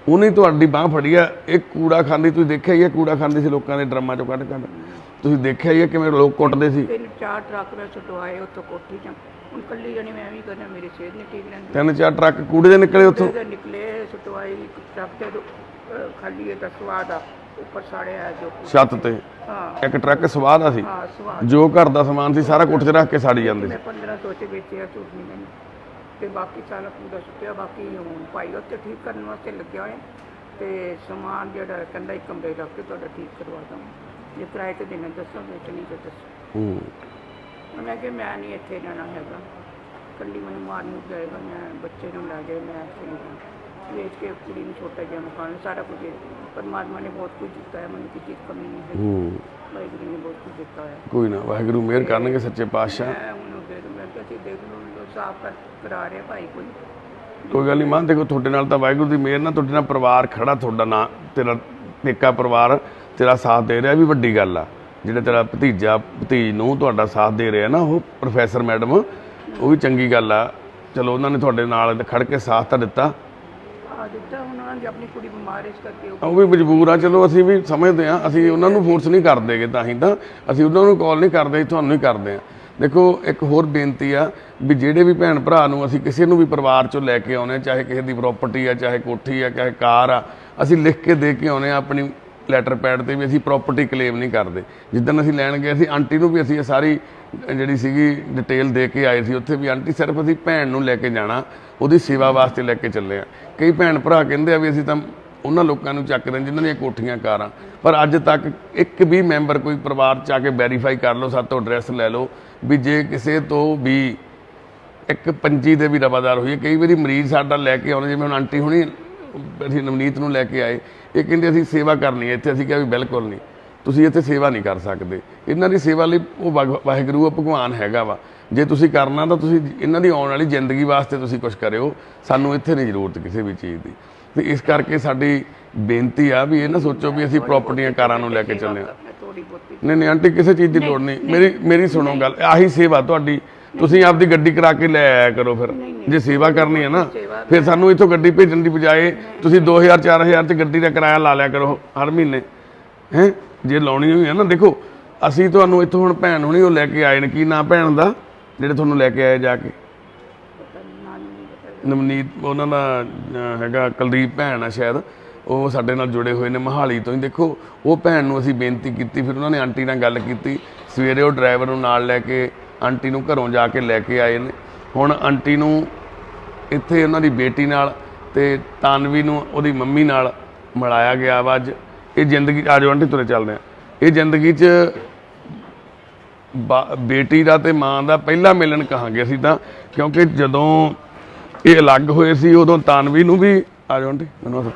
ਉਹਨੇ ਤੁਹਾਡੀ ਬਾਂਹ ਫੜੀ ਆ। ਇਹ ਕੂੜਾ ਖਾਂਦੀ, ਤੁਸੀਂ ਦੇਖਿਆ ਹੀ ਹੈ, ਕੂੜਾ ਖਾਂਦੀ ਸੀ ਲੋਕਾਂ ਦੇ ਡਰਮਾਂ 'ਚੋਂ ਕੱਢ ਕੱਢ, ਤੁਸੀਂ ਦੇਖਿਆ ਹੀ ਹੈ ਕਿਵੇਂ ਲੋਕ ਕੁੱਟਦੇ ਸੀ। 3-4 ट्रक में छुटवाए उत्तों कोठी च, ਹੁਣ ਕੱਲੀ ਜਣੀ ਮੈਂ ਵੀ ਕਰਨਾ, ਮੇਰੀ ਸਿਹਤ ਨਹੀਂ ਠੀਕ ਰਹਿੰਦੀ। 3-4 ਟਰੱਕ ਕੂੜੇ ਦੇ ਨਿਕਲੇ ਉੱਥੋਂ। ਨਿਕਲੇ ਛੁਟਵਾਈ, ਟਰੱਕ ਤੇ ਖਾਲੀ ਹੈ, ਸਵਾਦ ਆ ਉੱਪਰ ਸਾੜਿਆ ਜੋ ਛੱਤ ਤੇ ਹਾਂ, ਇੱਕ ਟਰੱਕ ਸਵਾਹ ਦਾ ਸੀ, ਹਾਂ ਸਵਾਦ। ਜੋ ਘਰ ਦਾ ਸਮਾਨ ਸੀ ਸਾਰਾ ਕੋਠੇ 'ਤੇ ਰੱਖ ਕੇ ਸਾੜੀ ਜਾਂਦੇ ਸੀ। ਮੈਂ 1500 ਚ ਵੇਚਿਆ, ਝੂਠ ਨਹੀਂ ਮੈਨੂੰ, ਤੇ ਬਾਕੀ ਸਾਰਾ ਪੂਰਾ ਸੁੱਟਿਆ। ਬਾਕੀ ਹੁਣ ਭਾਈ ਉੱਤੇ ਠੀਕ ਕਰਨ ਵਾਸਤੇ ਲੱਗਿਆ ਹੋਇਆ, ਤੇ ਸਮਾਨ ਜਿਹੜਾ ਕਹਿੰਦਾ ਇੱਕ ਕਮਰੇ ਰੱਖ ਕੇ ਤੁਹਾਡਾ ਠੀਕ ਕਰਵਾ ਦਾਂ। ਜੇ ਕਿਰਾਏ ਤੇ ਦੇਣਾ ਦੱਸੋ, ਵੇਚਣੀ ਤੇ ਦੱਸੋ। ਮੈਂ ਕਿਹਾ ਮੈਂ ਨਹੀਂ ਇੱਥੇ ਰਹਿਣਾ ਹੈਗਾ, ਕੱਲੀ ਮੈਨੂੰ ਮਾਰ ਨੂੰ ਜਾਏਗਾ, ਮੈਂ ਬੱਚੇ ਨੂੰ ਲੈ ਜਾਏ, ਮੈਂ ਇੱਥੇ ਵੇਚ ਕੇ ਕੁੜੀ ਨੂੰ ਛੋਟਾ ਜਿਹਾ ਮਕਾਨ, ਸਾਰਾ ਕੁਝ ਪਰਮਾਤਮਾ ਨੇ ਬਹੁਤ ਕੁਝ ਦਿੱਤਾ ਹੈ, ਮੈਨੂੰ ਕਿਸੇ ਦੀ ਕਮੀ ਨਹੀਂ ਹੈ, ਵਾਹਿਗੁਰੂ ਨੇ ਬਹੁਤ ਕੁਝ ਦਿੱਤਾ ਹੈ। ਕੋਈ ਨਾ, ਵਾਹਿਗੁਰੂ ਮਿਹਰ ਕਰਨਗੇ ਸੱਚੇ ਪਾਤਸ਼ਾਹ। ਮੈਂ ਉਹਨੂੰ ਦੇ ਦੂੰ, ਮੈਂ ਕਿਹਾ ਦੇਖ ਲਓ ਸਾਫ਼ ਕਰਾ ਰਿਹਾ ਭਾਈ ਕੋਈ ਗੱਲ ਨਹੀਂ ਮਾਂ, ਦੇਖੋ ਤੁਹਾਡੇ ਨਾਲ ਤਾਂ ਵਾਹਿਗੁਰੂ ਦੀ ਮਿਹਰ ਨਾਲ ਤੁਹਾਡੇ ਨਾਲ ਪਰਿਵਾਰ ਖੜਾ, ਤੁਹਾਡਾ ਨਾਂ, ਤੇਰਾ ਪੇਕਾ ਪਰਿਵਾਰ ਤੇਰਾ ਸਾਥ ਦੇ ਰਿਹਾ, ਵੀ ਵੱਡੀ ਗੱਲ ਆ। ਜਿਹੜਾ ਤੇਰਾ ਭਤੀਜਾ ਭਤੀਜ ਨੂੰ ਤੁਹਾਡਾ ਸਾਥ ਦੇ ਰਿਹਾ ਨਾ, ਉਹ ਪ੍ਰੋਫੈਸਰ ਮੈਡਮ, ਉਹ ਵੀ ਚੰਗੀ ਗੱਲ ਆ। ਚਲੋ ਉਹਨਾਂ ਨੇ ਤੁਹਾਡੇ ਨਾਲ ਖੜ ਕੇ ਸਾਥ ਤਾਂ ਦਿੱਤਾ। ਦਿੱਤਾ ਉਹਨਾਂ ਨੇ, ਆਪਣੀ ਕੁੜੀ ਬਿਮਾਰ ਇਸ ਕਰਕੇ ਉਹ ਵੀ ਮਜਬੂਰ ਆ। ਚਲੋ ਅਸੀਂ ਵੀ ਸਮਝਦੇ ਹਾਂ, ਅਸੀਂ ਉਹਨਾਂ ਨੂੰ ਫੋਰਸ ਨਹੀਂ ਕਰਦੇਗੇ, ਤਾਂ ਹੀ ਤਾਂ ਅਸੀਂ ਉਹਨਾਂ ਨੂੰ ਕਾਲ ਨਹੀਂ ਕਰਦੇ, ਤੁਹਾਨੂੰ ਹੀ ਕਰਦੇ ਹਾਂ। ਦੇਖੋ ਇੱਕ ਹੋਰ ਬੇਨਤੀ ਆ ਵੀ ਜਿਹੜੇ ਵੀ ਭੈਣ ਭਰਾ ਨੂੰ ਅਸੀਂ ਕਿਸੇ ਨੂੰ ਵੀ ਪਰਿਵਾਰ 'ਚੋਂ ਲੈ ਕੇ ਆਉਂਦੇ, ਚਾਹੇ ਕਿਸੇ ਦੀ ਪ੍ਰੋਪਰਟੀ ਆ, ਚਾਹੇ ਕੋਠੀ ਆ, ਚਾਹੇ ਕਾਰ ਆ, ਅਸੀਂ ਲਿਖ ਕੇ ਦੇ ਕੇ ਆਉਂਦੇ ਹਾਂ ਆਪਣੀ ਲੈਟਰ ਪੈਡ ਤੇ ਵੀ। ਅਸੀਂ ਪ੍ਰੋਪਰਟੀ ਕਲੇਮ ਨਹੀਂ ਕਰਦੇ। ਜਿੱਦਣ ਅਸੀਂ ਲੈਣ ਗਏ ਸੀ, ਆਂਟੀ ਨੂੰ ਵੀ ਅਸੀਂ ਇਹ ਸਾਰੀ ਜਿਹੜੀ ਸੀਗੀ ਡਿਟੇਲ ਦੇ ਕੇ ਆਏ ਸੀ ਉੱਥੇ ਵੀ। ਆਂਟੀ ਸਿਰਫ ਅਸੀਂ ਭੈਣ ਨੂੰ ਲੈ ਕੇ ਜਾਣਾ, ਉਹਦੀ ਸੇਵਾ ਵਾਸਤੇ ਲੈ ਕੇ ਚੱਲੇ ਆ। ਕਈ ਭੈਣ ਭਰਾ ਕਹਿੰਦੇ ਆ ਵੀ ਅਸੀਂ ਤਾਂ ਉਹਨਾਂ ਲੋਕਾਂ ਨੂੰ ਚੱਕਦੇ ਜਿਨ੍ਹਾਂ ਦੀਆਂ ਕੋਠੀਆਂ ਕਾਰਾਂ, ਪਰ ਅੱਜ ਤੱਕ ਇੱਕ ਵੀ ਮੈਂਬਰ ਕੋਈ ਪਰਿਵਾਰ 'ਚ ਆ ਕੇ ਵੈਰੀਫਾਈ ਕਰ ਲਓ, ਸਾਡੇ ਤੋਂ ਐਡਰੈਸ ਲੈ ਲਓ ਵੀ ਜੇ ਕਿਸੇ ਤੋਂ ਵੀ ਇੱਕ ਪੰਜੀ ਦੇ ਵੀ ਰਵਾਦਾਰ ਹੋਈਏ। ਕਈ ਵਾਰੀ ਮਰੀਜ਼ ਸਾਡਾ ਲੈ ਕੇ ਆਉਂਦੇ, ਜਿਵੇਂ ਹੁਣ ਆਂਟੀ ਹੁਣੀ ਅਸੀਂ ਨਵਨੀਤ ਨੂੰ ਲੈ ਕੇ ਆਏ, ਇਹ ਕਹਿੰਦੇ ਅਸੀਂ ਸੇਵਾ ਕਰਨੀ ਹੈ ਇੱਥੇ। ਅਸੀਂ ਕਿਹਾ ਵੀ ਬਿਲਕੁਲ ਨਹੀਂ, ਤੁਸੀਂ ਇੱਥੇ ਸੇਵਾ ਨਹੀਂ ਕਰ ਸਕਦੇ। ਇਹਨਾਂ ਦੀ ਸੇਵਾ ਲਈ ਉਹ ਵਾਹਿਗੁਰੂ ਭਗਵਾਨ ਹੈਗਾ ਵਾ। ਜੇ ਤੁਸੀਂ ਕਰਨਾ ਤਾਂ ਤੁਸੀਂ ਇਹਨਾਂ ਦੀ ਆਉਣ ਵਾਲੀ ਜ਼ਿੰਦਗੀ ਵਾਸਤੇ ਤੁਸੀਂ ਕੁਝ ਕਰਿਓ, ਸਾਨੂੰ ਇੱਥੇ ਨਹੀਂ ਜ਼ਰੂਰਤ ਕਿਸੇ ਵੀ ਚੀਜ਼ ਦੀ। ਤੇ ਇਸ ਕਰਕੇ ਸਾਡੀ ਬੇਨਤੀ ਆ ਵੀ ਇਹ ਨਾ ਸੋਚੋ ਵੀ ਅਸੀਂ ਪ੍ਰਾਪਰਟੀਆਂ ਕਾਰਾਂ ਨੂੰ ਲੈ ਕੇ ਚੱਲੇ ਹਾਂ। ਨਹੀਂ ਆਂਟੀ, ਕਿਸੇ ਚੀਜ਼ ਦੀ ਲੋੜ ਨਹੀਂ। ਮੇਰੀ ਸੁਣੋ ਗੱਲ, ਆਹੀ ਸੇਵਾ ਤੁਹਾਡੀ। ਤੁਸੀਂ ਆਪਦੀ ਗੱਡੀ ਕਰਾ ਕੇ ਲੈ ਆਇਆ ਕਰੋ। ਫਿਰ ਜੇ ਸੇਵਾ ਕਰਨੀ ਹੈ ਨਾ, ਫਿਰ ਸਾਨੂੰ ਇੱਥੋਂ ਗੱਡੀ ਭੇਜਣ ਦੀ ਬਜਾਏ ਤੁਸੀਂ 2000 4000 'ਚ ਗੱਡੀ ਦਾ ਕਿਰਾਇਆ ਲਾ ਲਿਆ ਕਰੋ ਹਰ ਮਹੀਨੇ, ਹੈਂ। ਜੇ ਲਾਉਣੀ ਹੋਈ ਹੈ ਨਾ, ਦੇਖੋ ਅਸੀਂ ਤੁਹਾਨੂੰ ਇੱਥੋਂ ਹੁਣ ਭੈਣ ਹੁਣੀ ਉਹ ਲੈ ਕੇ ਆਏ ਨੇ, ਕੀ ਨਾਂ ਭੈਣ ਦਾ ਜਿਹੜੇ ਤੁਹਾਨੂੰ ਲੈ ਕੇ ਆਏ ਜਾ ਕੇ? ਨਵਨੀਤ, ਉਹਨਾਂ ਦਾ ਹੈਗਾ ਕੁਲਦੀਪ ਭੈਣ ਆ ਸ਼ਾਇਦ, ਉਹ ਸਾਡੇ ਨਾਲ ਜੁੜੇ ਹੋਏ ਨੇ ਮੋਹਾਲੀ ਤੋਂ ਹੀ। ਦੇਖੋ ਉਹ ਭੈਣ ਨੂੰ ਅਸੀਂ ਬੇਨਤੀ ਕੀਤੀ, ਫਿਰ ਉਹਨਾਂ ਨੇ ਆਂਟੀ ਨਾਲ ਗੱਲ ਕੀਤੀ। ਸਵੇਰੇ ਉਹ ਡਰਾਈਵਰ ਨੂੰ ਨਾਲ ਲੈ ਕੇ ਆਂਟੀ ਨੂੰ ਘਰੋਂ ਜਾ ਕੇ ਲੈ ਕੇ ਆਏ ਨੇ। ਹੁਣ ਆਂਟੀ ਨੂੰ ਇੱਥੇ ਉਹਨਾਂ ਦੀ ਬੇਟੀ ਨਾਲ ਤੇ ਤਾਨਵੀ ਨੂੰ ਉਹਦੀ ਮੰਮੀ ਨਾਲ ਮਿਲਾਇਆ ਗਿਆ ਵਾ ਅੱਜ। ਇਹ ਜ਼ਿੰਦਗੀ, ਆ ਜਾਓ ਆਂਟੀ ਤੁਰੇ ਚੱਲਦੇ ਆ, ਇਹ ਜ਼ਿੰਦਗੀ 'ਚ ਬੇਟੀ ਦਾ ਤੇ ਮਾਂ ਦਾ ਪਹਿਲਾ ਮਿਲਣ ਕਹਾਂਗੇ ਅਸੀਂ ਤਾਂ, ਕਿਉਂਕਿ ਜਦੋਂ ਇਹ ਅਲੱਗ ਹੋਏ ਸੀ ਉਦੋਂ ਤਾਨਵੀ ਨੂੰ ਵੀ, ਆ ਜਾਓ ਆਂਟੀ ਮੈਨੂੰ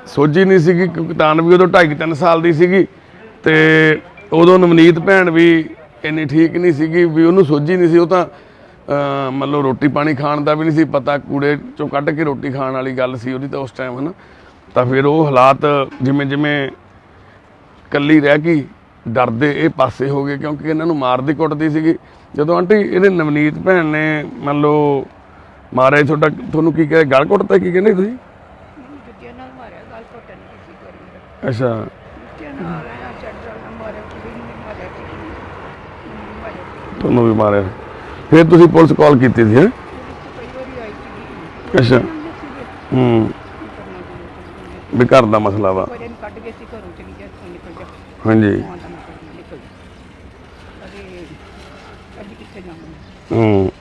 ਸੋਝੀ ਨਹੀਂ ਸੀਗੀ, ਕਿਉਂਕਿ ਤਾਨਵੀ ਉਦੋਂ 2.5-3 ਸਾਲ ਦੀ ਸੀਗੀ ਤੇ ਉਦੋਂ ਨਵਨੀਤ ਭੈਣ ਵੀ ਇੰਨੀ ਠੀਕ ਨਹੀਂ ਸੀਗੀ ਵੀ ਉਹਨੂੰ ਸੋਝੀ ਨਹੀਂ ਸੀ। ਉਹ ਤਾਂ ਮਤਲਬ ਰੋਟੀ ਪਾਣੀ ਖਾਣ ਦਾ ਵੀ ਨਹੀਂ ਸੀ ਪਤਾ, ਕੂੜੇ 'ਚੋਂ ਕੱਢ ਕੇ ਰੋਟੀ ਖਾਣ ਵਾਲੀ ਗੱਲ ਸੀ ਉਹਦੀ ਤਾਂ ਉਸ ਟਾਈਮ, ਹੈ ਨਾ। ਤਾਂ ਫਿਰ ਉਹ ਹਾਲਾਤ ਜਿਵੇਂ ਜਿਵੇਂ ਇਕੱਲੀ ਰਹਿ ਗਈ, ਡਰਦੇ ਇਹ ਪਾਸੇ ਹੋ ਗਏ, ਕਿਉਂਕਿ ਇਹਨਾਂ ਨੂੰ ਮਾਰਦੀ ਕੁੱਟਦੀ ਸੀਗੀ। ਜਦੋਂ ਆਂਟੀ ਇਹਦੇ ਨਵਨੀਤ ਭੈਣ ਨੇ ਮੰਨ ਲਓ ਮਾਰਿਆ ਤੁਹਾਨੂੰ ਕੀ ਕਹੇ, ਗਲ ਕੁੱਟਤਾ ਕੀ ਕਹਿੰਦੇ ਤੁਸੀਂ? ਅੱਛਾ, ਤੁਹਾਨੂੰ ਵੀ ਮਾਰਿਆ। ਫਿਰ ਤੁਸੀਂ ਪੁਲਿਸ ਕਾਲ ਕੀਤੀ ਸੀ? ਹੈਂ, ਅੱਛਾ। ਵੀ ਘਰ ਦਾ ਮਸਲਾ ਵਾ। ਹਾਂਜੀ,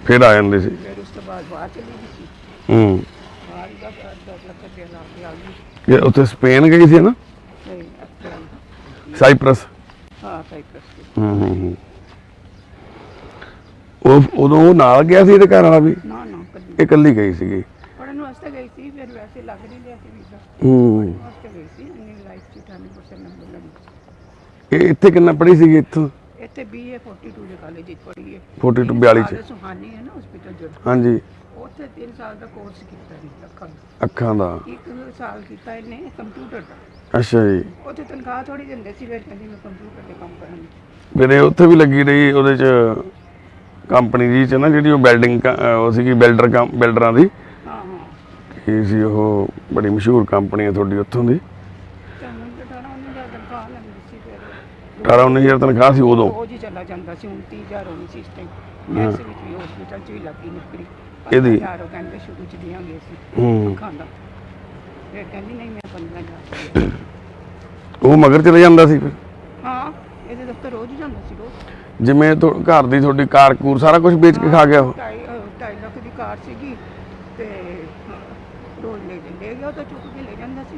ਫਿਰ ਆ ਜਾਂਦੇ ਸੀ। ਉੱਥੇ ਸਪੇਨ ਗਈ ਸੀ ਨਾ, ਸਾਈਪ੍ਰਸ। ਉਦੋਂ ਉਹ ਨਾਲ ਗਿਆ ਸੀ ਇਹਦੇ ਘਰ ਵਾਲਾ ਵੀ? ਇਹ ਇਕੱਲੀ ਗਈ ਸੀਗੀ? ਪੜਨ ਵਾਸਤੇ ਗਈ ਸੀ, ਫਿਰ ਵੈਸੇ ਲੱਗ ਨਹੀਂ ਰਿਹਾ ਸੀ ਵੀਜ਼ਾ, ਵਾਸਤੇ ਗਈ ਸੀ। ਇੰਨੀ ਲਾਈਫ 'ਚ 98% ਨੰਬਰ ਲੱਗੇ। ਇਹ ਇੱਥੇ ਕਿੰਨਾ ਪੜ੍ਹੀ ਸੀਗੀ ਇੱਥੋਂ? ਇੱਥੇ BA 42 ਦੇ ਕਾਲਜ ਵਿੱਚ ਪੜ੍ਹੀ ਹੈ। 42 42 'ਚ? ਸੁਹਾਨੀ ਹੈ ਨਾ ਹਸਪੀਟਲ ਜੋ। ਹਾਂਜੀ। ਉੱਥੇ 3 ਸਾਲ ਦਾ ਕੋਰਸ ਕੀਤਾ ਸੀ ਅੱਖਾਂ ਦਾ। 1 ਸਾਲ ਕੀਤਾ ਇਹਨੇ ਕੰਪਿਊਟਰ ਦਾ। ਅੱਛਾ ਜੀ। ਉੱਥੇ ਤਨਖਾਹ ਥੋੜੀ ਦਿੰਦੇ ਸੀ, ਫਿਰ ਕਹਿੰਦੀ ਮੈਂ ਕੰਪਿਊਟਰ ਤੇ ਕੰਮ ਕਰਾਂਗੀ। ਫਿਰ ਇਹ ਉੱਥੇ ਵੀ ਲੱਗੀ ਰਹੀ ਉਹਦੇ 'ਚ ਕੰਪਨੀ ਜੀ 'ਚ ਨਾ, ਜਿਹੜੀ ਉਹ ਬਿਲਡਿੰਗ ਉਹ ਸੀਗੀ ਬਿਲਡਰਾਂ ਦੀ। ਹਾਂ ਹਾਂ, ਕੀ ਸੀ ਉਹ, ਬੜੀ ਮਸ਼ਹੂਰ ਕੰਪਨੀ ਹੈ ਤੁਹਾਡੀ ਉੱਥੋਂ ਦੀ। 18-19 ਹਜ਼ਾਰ ਤਨਖਾਹ ਸੀ ਉਦੋਂ? ਰੋਜ਼ ਹੀ ਚਲਾ ਜਾਂਦਾ ਸੀ। 29,000 ਹੋਣੀ ਸੀ ਇਸ ਟਾਈਮ। ਐਸੇ ਵਿੱਚ ਵੀ ਹਸਪੀਟਲ 'ਚ ਵੀ ਲੱਗੀ ਨੌਕਰੀ। ਇਹਦੀ? ਉਹ ਕਹਿੰਦੇ ਸ਼ੁਰੂ 'ਚ ਦਿਆਂਗੇ ਅਸੀਂ ਖਾਂਦਾ, ਫਿਰ ਕਹਿੰਦੀ ਨਹੀਂ ਮੈਂ 15,000। ਉਹ ਮਗਰ ਚਲੇ ਜਾਂਦਾ ਸੀ ਫਿਰ? ਹਾਂ, ਇਹਦੇ ਦਫ਼ਤਰ ਰੋਜ਼ ਹੀ ਜਾਂਦਾ ਸੀ। ਰੋਜ਼ ਜਿਵੇਂ ਘਰ ਦੀ ਤੁਹਾਡੀ ਕਾਰ ਕੂਰ ਸਾਰਾ ਕੁਝ ਵੇਚ ਕੇ ਖਾ ਗਿਆ ਉਹ? 2.5 ਲੱਖ ਦੀ ਕਾਰ ਸੀਗੀ ਤੇ ਰੋਜ਼ ਲੈ ਗਿਆ, ਉਹ ਤਾਂ ਚੁੱਕ ਕੇ ਲੈ ਜਾਂਦਾ ਸੀ।